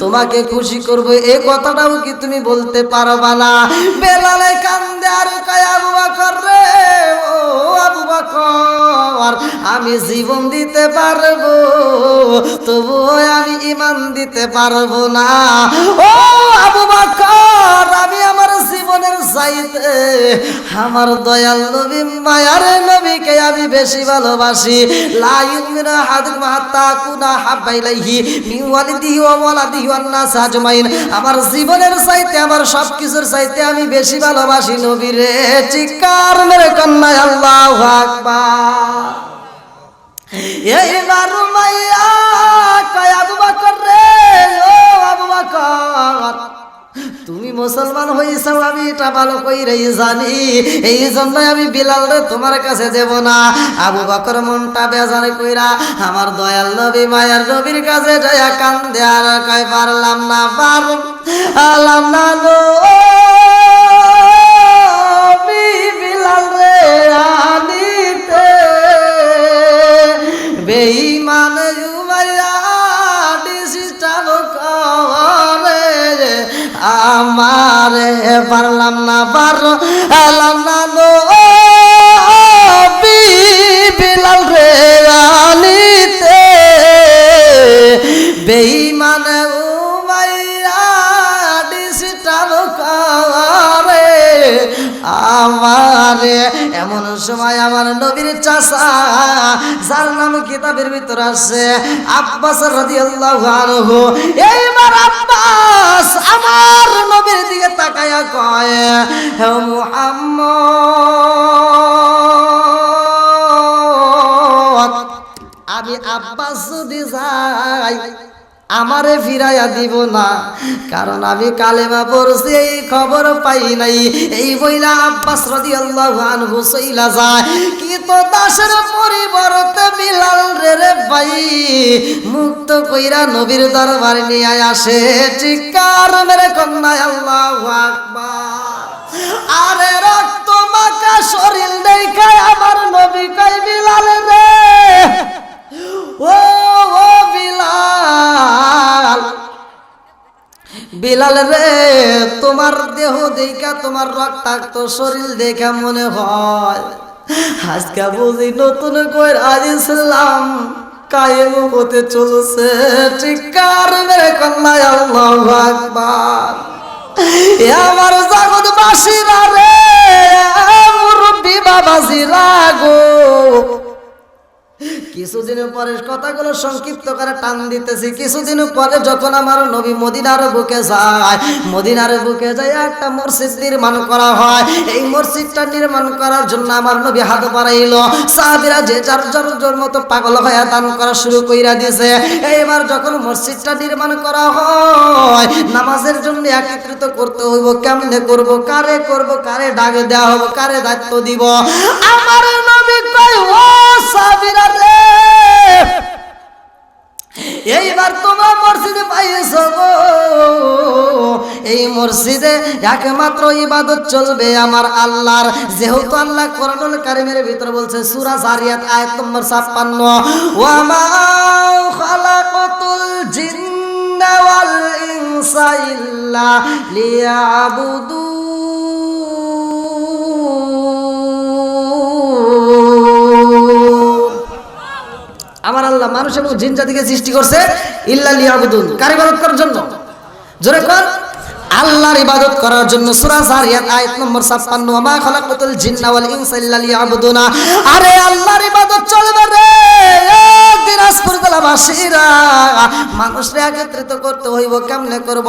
তোমাকে খুশি করবো, এই কথাটাও কি তুমি বলতে পারবা না? বেলালে কান্দে আর কয় আবু বকর রে ও আবু বকর আমি জীবন দিতে পারবো তবুও আমি ঈমান দিতে পারবো না। ও আবু বকর আমি আমার জীবনের চাইতে আমার দয়াল নবী মায়ার নবীকে আমি বেশি ভালোবাসি। লা ইউমিনু আহাদুকুম হাত্তা কুনা হাব্বা ইলাইহি মিন ওয়ালিদিহি ওয়া ওয়ালাদিহি ওয়ান নাস আজমাইন, আমার জীবনের চাইতে আমার সবকিছুর চাইতে আমি বেশি ভালোবাসি নবীরে। চিৎকার মেরে কন্যা আল্লাহু আকবার। এইবার উমাইয়া কয় আবু বকর রে ও আবু বকর তুমি মুসলমান হইছো আমি এটা ভালো কইরাই জানি, এই জন্য আমি বিলাল রে তোমার কাছে দেব না। আবু বকর মনটা বেজার কইরা আমার দয়াল নবী মায়ার নবীর কাছে যায়া কান্দে আর কয় পারলাম না পারলাম না নবী বিলাল রে আনিতে, বেঈমান উমাইয়া ডিসিস্টার করে আমারে পারলাম না নবী বিলাল রে আনিতে, বেঈমান উমাইয়া ডিসিস্টার করে আমার রে। এমন সময় আমার নবীর চাচা, যার নাম কিতাবের ভিতর আছে আব্বাস রাদিয়াল্লাহু আনহু, এইবার আব্বাস আমার নবীর দিকে তাকায়া কয়, হে মুহাম্মদ, আমি আব্বাস যদি যাই আমারে ফিরাইয়া দিব না, কারণ আমি কালেমা পড়ছি এই খবর পাই নাই। এই বইলা আব্বাস রাদিয়াল্লাহু আনহু চইলা যায়। কি তো দাসের পরিবর্তে বিলাল রে ভাই মুক্ত কইরা নবীর দরবারে নিয়ে আসে। চিৎকার মেরে কন্যা আল্লাহু আকবার। আরে রক্ত মাখা শরীর দেখায় আমার নবী কই, বিলাল রে, ও বিলাল, বিলাল রে, তোমার দেহ দেখা, তোমার রক্তাক্ত শরীর দেখা মনে হয় আজকে বুঝি নতুন করে আজ ইসলাম কায়েম হতে চলছে। চিৎকার মেরে কন্যা আল্লাহু আকবার। এ আমার জগৎবাসীরা রে, মুরব্বী বাবাজিরা গো, কিছুদিন পরে কথাগুলো সংক্ষিপ্ত করে টান দিতেছি। কিছুদিন পরে যখন আমার নবী মদিনার বুকে যায়, মদিনার বুকে যায় একটা মসজিদ নির্মাণ করা হয়। এই মসজিদটা নির্মাণ করার জন্য আমার নবী হাত বাড়াইলো। সাহাবীরা যে যার যার মতো পাগল হয়ে দান করা শুরু কইরা দিয়েছে। এইবার যখন মসজিদটা নির্মাণ করা হয়, নামাজের জন্য একত্রিত করতে হইব। কেমনে করব, কারে করব, কারে ডাক দেওয়া হবে, কারে দায়িত্ব দিব? আমার নবী কয়, ও সাহাবীরা রে, এইবার তোমার মসজিদে পাইছো গো, এই মসজিদে একমাত্র ইবাদত চলবে আমার আল্লাহর। যেহেতু আল্লাহ কোরআনুল কারীমের ভিতর বলছে, সূরা জারিয়াত আয়াত নম্বর 56, ওয়া মা খালাকাতুল জিন্না ওয়াল ইনসা ইল্লা লিয়াবুদুন। আমার আল্লাহ মানুষ এবং জিন জাতিকে সৃষ্টি করছে ইল্লা লিয়াবুদুন, কার ইবাদত করার জন্য। জোরে কর, আল্লাহর ইবাদত করার জন্য। সূরা জারিয়াত আয়াত নম্বর 56, ওয়া মা খালাকাতুল জিন্না ওয়াল ইনসা ইল্লা লিয়াবুদুন। আরে আল্লাহর ইবাদত চলবে রে দিনাজপুর জেলাবাসীরা, মানুষকে একত্রিত করতে হইব। কেমনে করব?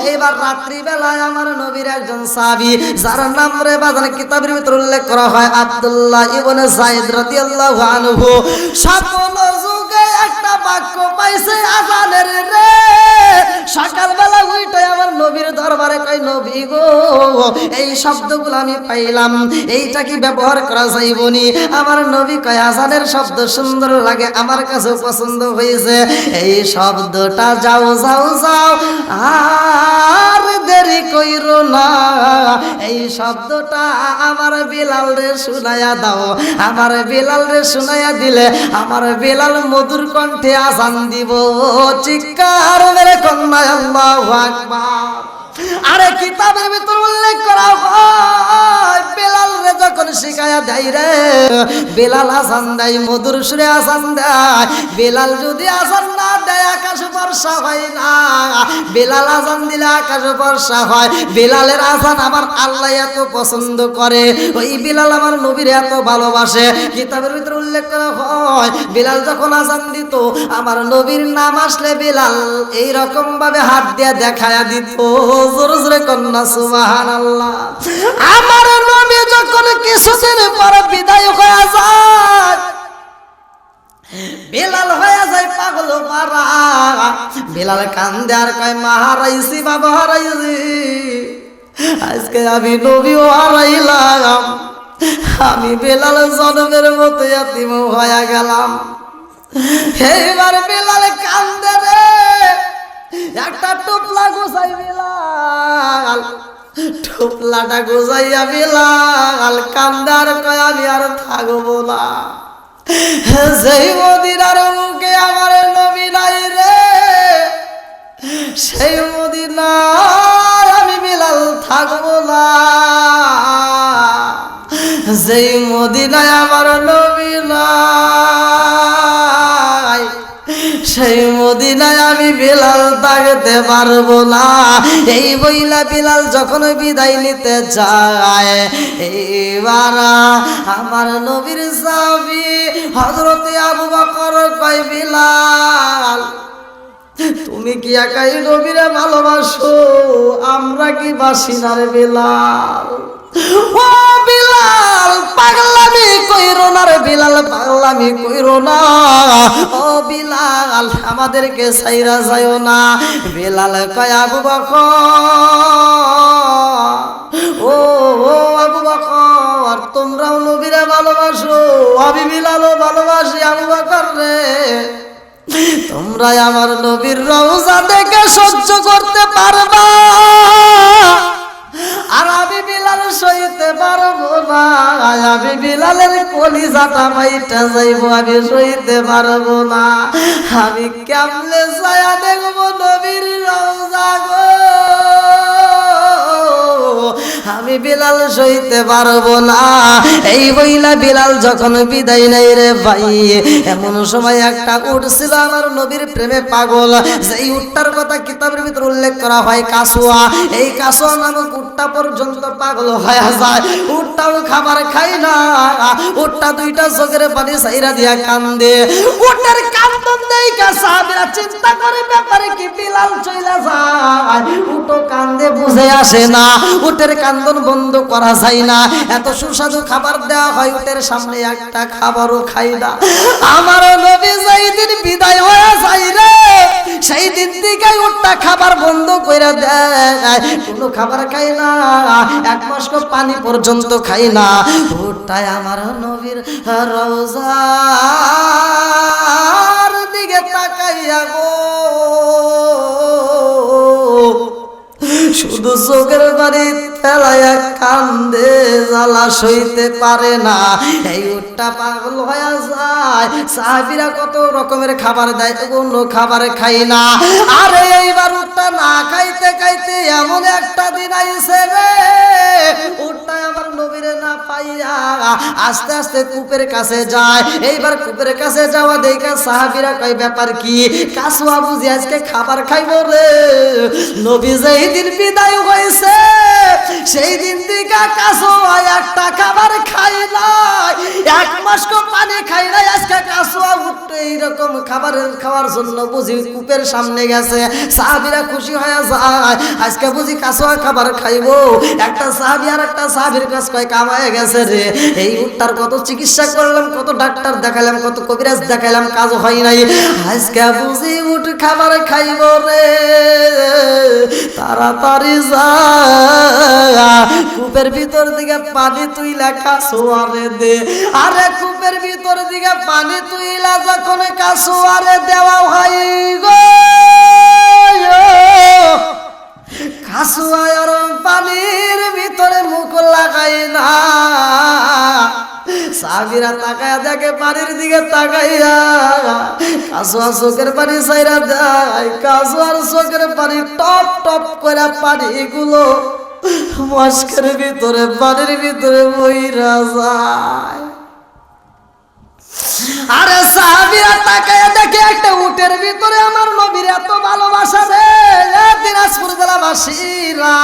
এইবার রাত্রি বেলায় আমার নবীর একজন সাহাবী, যার নাম রে বাজারে কিতাবের ভিতর উল্লেখ করা হয় আব্দুল্লাহ ইবনে যায়েদ রাদিয়াল্লাহু আনহু, সকল যুগে একটা বাক্য পাইছে আযানের রে। সকালবেলা উঠে আমার নবীর দরবারে কই, নবী গো, এই শব্দগুলো আমি পাইলাম, এইটা কি ব্যবহার করা যাইবনি? আমার নবী কয়, আযানের শব্দ সুন্দর লাগে, আমার কাছে পছন্দ হয়েছে, এই শব্দটা যাও যাও যাও, আর দেরি কইরো না, এই শব্দটা আমার বিলাল রে শুনাইয়া দাও। আমার বিলাল রে শুনাইয়া দিলে আমার বিলাল মধুর কণ্ঠে আযান দিব। চিৎকার মেরে কন্যা আল্লাহু আকবার। আরে কিতাবের ভিতর উল্লেখ করা হয়, বেলাল রে যখন শিখায়া দেয় রে, বেলাল আযান দেয়, মধুর সুরে আযান দেয়। বেলাল যদি আযান না দেয় আকাশ বর্ষা হয় না, বেলাল আযান দিলে আকাশ বর্ষা হয়। বেলালের আযান আমার আল্লাহ এত পছন্দ করে, ওই বেলাল আমার নবীর এত ভালোবাসে। কিতাবের ভিতর উল্লেখ করা হয়, বেলাল যখন আযান দিত, আমার নবীর নাম আসলে বেলাল এই রকম ভাবে হাত দিয়ে দেখায়া দিত। জোরে জোরে কন্যা সুবহানাল্লাহ। আমার নবী যখন কিছুদিন পর বিদায় হয়ে যায়, বেলাল হয়ে যায় পাগল পারা। বেলাল কান্দে আর কয়, মা হারাইছি, বাবা হারাইছি, আজকে আমি নবীও হারাইলাম, আমি বেলাল জনমের মতো ইয়াতীম হয়ে গেলাম। এইবার বেলাল কান্দে রে, একটা টোপলা গোছাই বেলাল, টোপলাটা গোছাইয়া বেলাল কান্দার কয়, আমি আর থাকবো না, যেই মদিনার মুখে আমার নবী নাই রে, সেই মদিনায় আমি বেলাল থাকবো না, যেই মদিনায় আমার নবী নাই সেই মদিনায় আমি বিলাল থাকতে পারবো না। এই বইলা বিলাল যখন বিদায় নিতে যায়, এইবার আমার নবীর সাহাবী হযরতে আবু বকর কয়, বিলাল তুমি কি একাই নবীরে ভালোবাসো? আমরা কি বাসি না রে বিলাল? ও বিলাল পাগলামি কইরো না রে বিলাল, পাগলামি কইরো না। ও বিলাল আমাদেরকে ছাইরা যায়ও না। বিলাল কয়, আবু বকর ও আবু বকর তোমরাও নবীরে ভালোবাসো, আমি বিলালও ভালোবাসি। আবু বকর রে তোমরা আমার নবীর রওজা দেখে সহ্য করতে পারবা, আর আমি বিলাল সইতে পারবো না। আমি বিলালের কলিজাটা মাইটা যাইবো, আমি সইতে পারবো না। আমি কেমনে ছায়া দেখবো নবীর রওজা গো, আমি বিলাল সইতে পারবো না। এই বইলা বিলাল যখন বিদায় নেই রে ভাই, এমন সময় একটা উট ছিল আমার নবীর প্রেমে পাগল। যেই উটটার কথা কিতাবের ভিতর উল্লেখ করা হয় কাসুয়া, এই কাসুয়া নামক উটটা পর্যন্ত পাগল হয়ে যায়। উটটাও খাবার খাই না, উটটা দুইটা চোখের পানি ছাইরা দিয়া কান্দে। উটের কান্দন দেখা সাহাবীরা চিন্তা করে ব্যাপারে কি বিলাল চইলা যায়, উটও কান্দে বুঝে আসে না। উটের কান্দন বন্ধ করা যায় না, এত সুস্বাদু খাবার দেওয়া হয় উটের সামনে একটা খাবারও খাই না। আমার নবী যেই দিন বিদায় হয়ে যায় রে, সেই দিন থেকে উটটা খাবার বন্ধ করে দেয়, কোনো খাবার খাই না, এক মাস পানি পর্যন্ত খাই না। উটটাই আমার নবীর রওজার দিকে তাকাইয়া গো শুধু চোখের বাড়ি ফেলাইয়া কান্দে, জ্বালা সইতে পারে না। এই উটটা পাগল হয়ে যায়। সাহাবীরা কত রকমের খাবার দেয়, কোনো খাবার খাই না। আরে এইবার উটটা না খাইতে খাইতে এমন একটা দিন আইছে রে, উটটা আমার নবীরে না পাইয়া আস্তে আস্তে কূপের কাছে যায়। এইবার কূপের কাছে যাওয়া দেখা সাহাবীরা কয়, ব্যাপার কি? কাসুয়া বুঝি আজকে খাবার খাইবো রে। নবী যেই দিন বিদায় হয়েছে সেই দিন থেকে কাসুয়া একটা খাবার খাই নাই, এক মাস পানি খাই নাই। আজকে কাসুয়া উঠতে এইরকম খাওয়ার জন্য বুঝি কূপের সামনে গেছে। সাহাবীরা খুশি হয়ে যায়, আজকে বুঝি কাসুয়া খাবার খাইবো। একটা সাহাবী আর একটা সাহাবীর কাছে কয়, কামায় গেছে রে। এই উটটার কত চিকিৎসা করলাম, কত ডাক্তার দেখাইলাম, কত কবিরাজ দেখাইলাম, কাজ হয় নাই। আজকে বুঝি উট খাবার খাইবো রে। তাড়াতাড়ি যা কূপের ভিতর দিকে পানি তুইলা কাসুয়ারে দে। আরে কূপের ভিতর দিকে পানি তুইলা যখন কাসুয়ারে দেওয়া হয় গো, কাসুয়া আর পানির ভিতরে মুখ লাগাই না। সাহাবীরা তাকায়া দেখে পানির দিকে তাকাইয়া, কাসুয়া চোখের পানি ছাইরা দেয়। কাসুয়ার চোখের পানি টপ টপ করে পানিগুলো মস্কের ভিতরে পানির ভিতরে বইরা যায়। আরে সাহাবীরা তাকায়া দেখে একটা উটের ভিতরে আমার নবীর এত ভালোবাসা রে। দিনাজপুর জেলাবাসীরা,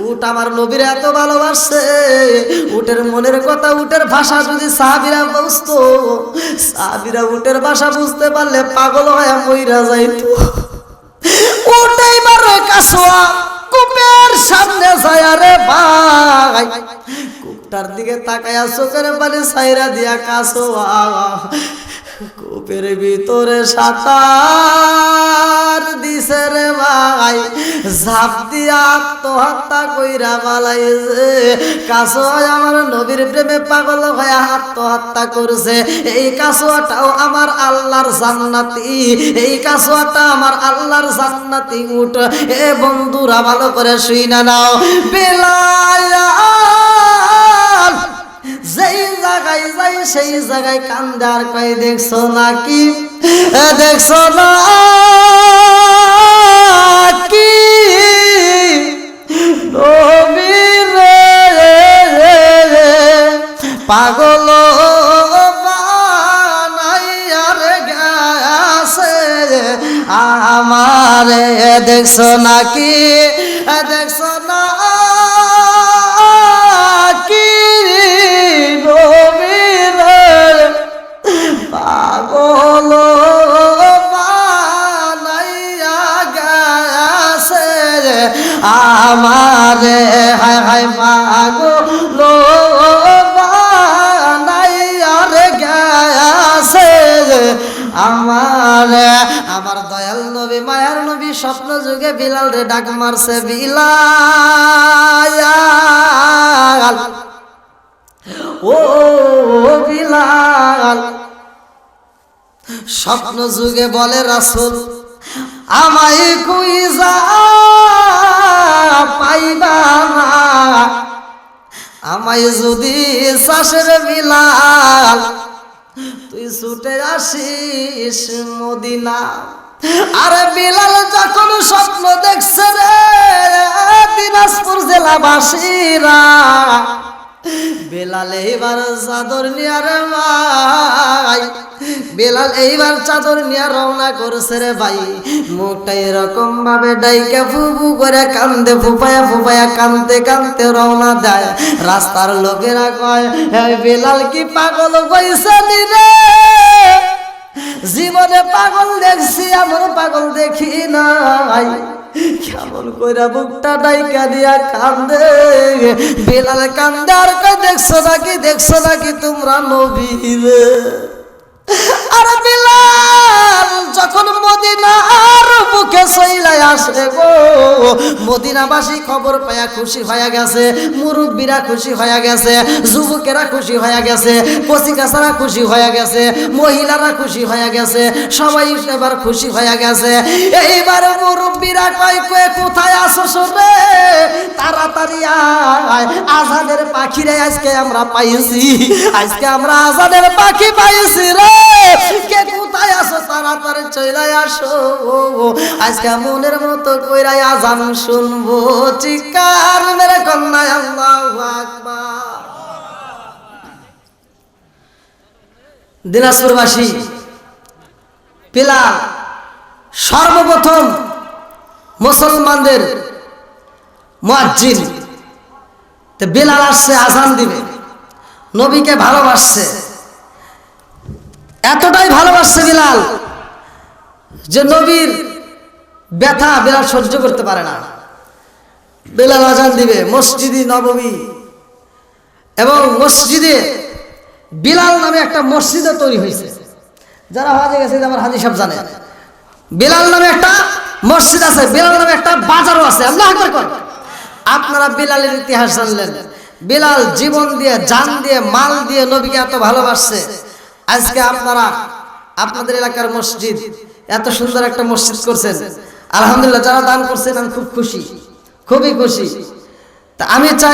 উট আমার নবীর এত ভালোবাসে। উটের মনের কথা, উটের ভাষা যদি সাহাবীরা বুঝতো, সাহাবীরা উটের ভাষা বুঝতে পারলে পাগল হয়ে মইরা যাইতো। উটেই বারে কাসুয়া কূপের সামনে যায় রে ভাই, কূপটার দিকে তাকায়া চোখের পানি ছাইরা দিয়া কাসুয়া কূপের ভিতরে সাঁতার দিছে রে ভাই, ঝাঁপ দিয়া আত্মহত্যা কইরা পালাইছে। কাসুয়া আমার নবীর প্রেমে পাগল হয়ে আত্মহত্যা করছে। এই কাসুয়াটাও আমার আল্লাহর জান্নাতি, এই কাসুয়াটা আমার আল্লাহর জান্নাতি উট। এ বন্ধুরা ভালো করে শুইনা নাও, বিলাল যেই জায়গায় যাই সেই জায়গায় কান্দার কই, দেখছো নাকি, দেখছো না কি নবীর পাগল বানাইয়া রে দেখছো নাকি দেখছো না কি নবীর পাগল বানাইয়া গেছে আমারে হায় হায় পাগল বানাইয়া গেছে আমার দয়াল নবী মায়ার নবী স্বপ্ন যুগে বিলাল রে ডাক মারছে বিলাল ও বিলাল স্বপ্ন যুগে বলে রাসূল আমায় কইজা পাইবা না আমায় যদি চাষের বিলাল তুই ছুটে আসিস মদিনা আরে বিলাল যখন স্বপ্ন দেখছে রে দিনাজপুর জেলাবাসীরা বেলাল এইবার চাদর নিয়ে রে ভাই বেলাল এইবার চাদর নিয়ে রওনা করছে রে ভাই মুখটা এরকম ভাবে ডাইকে ফুফু করে কান্দে ফুপায়া ফুপায়া কান্দতে কান্দতে রওনা দেয় রাস্তার লোকেরা কয় বেলাল কি পাগল হইছে নি রে জীবনে পাগল দেখছি এমন পাগল দেখি নাই কেমন কইরা বুকটা ডাইকা দিয়া কান্দে বেলাল কান্দে আর কই দেখছো নাকি তোমরা নবী রে আর বিলাল যখন মদিনার বুকে চইলাই আসে গো মদিনাবাসী খবর পায়া খুশি হয়ে গেছে মুরব্বীরা খুশি হয়ে গেছে যুবকেরা খুশি হয়ে গেছে কচিকাচারা খুশি হয়ে গেছে মহিলারা খুশি হয়ে গেছে সবাই এবার খুশি হয়ে গেছে এইবার মুরব্বীরা কয় কয়ে কোথায় আসছো রে তাড়াতাড়ি আয় আজানের পাখিরে আজকে আমরা পাইছি আজকে আমরা আজানের পাখি পাইছি রে কে কোথায় আসো তাড়াতাড়ি চলে আসো আজকে মনের মতো কইরা আজান শুনবো চিৎকার মেরে কন্যা আল্লাহু আকবার দিনাজপুরবাসী বিলাল সর্বপ্রথম মুসলমানদের মুয়াজ্জিন তো বিলাল আসছে আজান দিবে নবীকে ভালোবাসছে এতটাই ভালোবাসছে বিলাল যে নবীর ব্যথা বিলাল সহ্য করতে পারে না বিলাল আজান দিবে মসজিদে নববী এবং মসজিদে বিলাল নামে একটা মসজিদও তৈরি হয়েছে যারা হজে গেছে আমার হাজী সাহেব জানে বিলাল নামে একটা মসজিদ আছে বিলাল নামে একটা বাজারও আছে আল্লাহু আকবার আপনারা বিলালের ইতিহাস জানলেন বিলাল জীবন দিয়ে জান দিয়ে মাল দিয়ে নবীকে এত ভালোবাসছে আজকে আপনারা আপনাদের এলাকার মসজিদ এত সুন্দর একটা মসজিদ করছেন আলহামদুলিল্লাহ যারা দান করছেন আমি খুব খুশি খুবই খুশি তা আমি চাই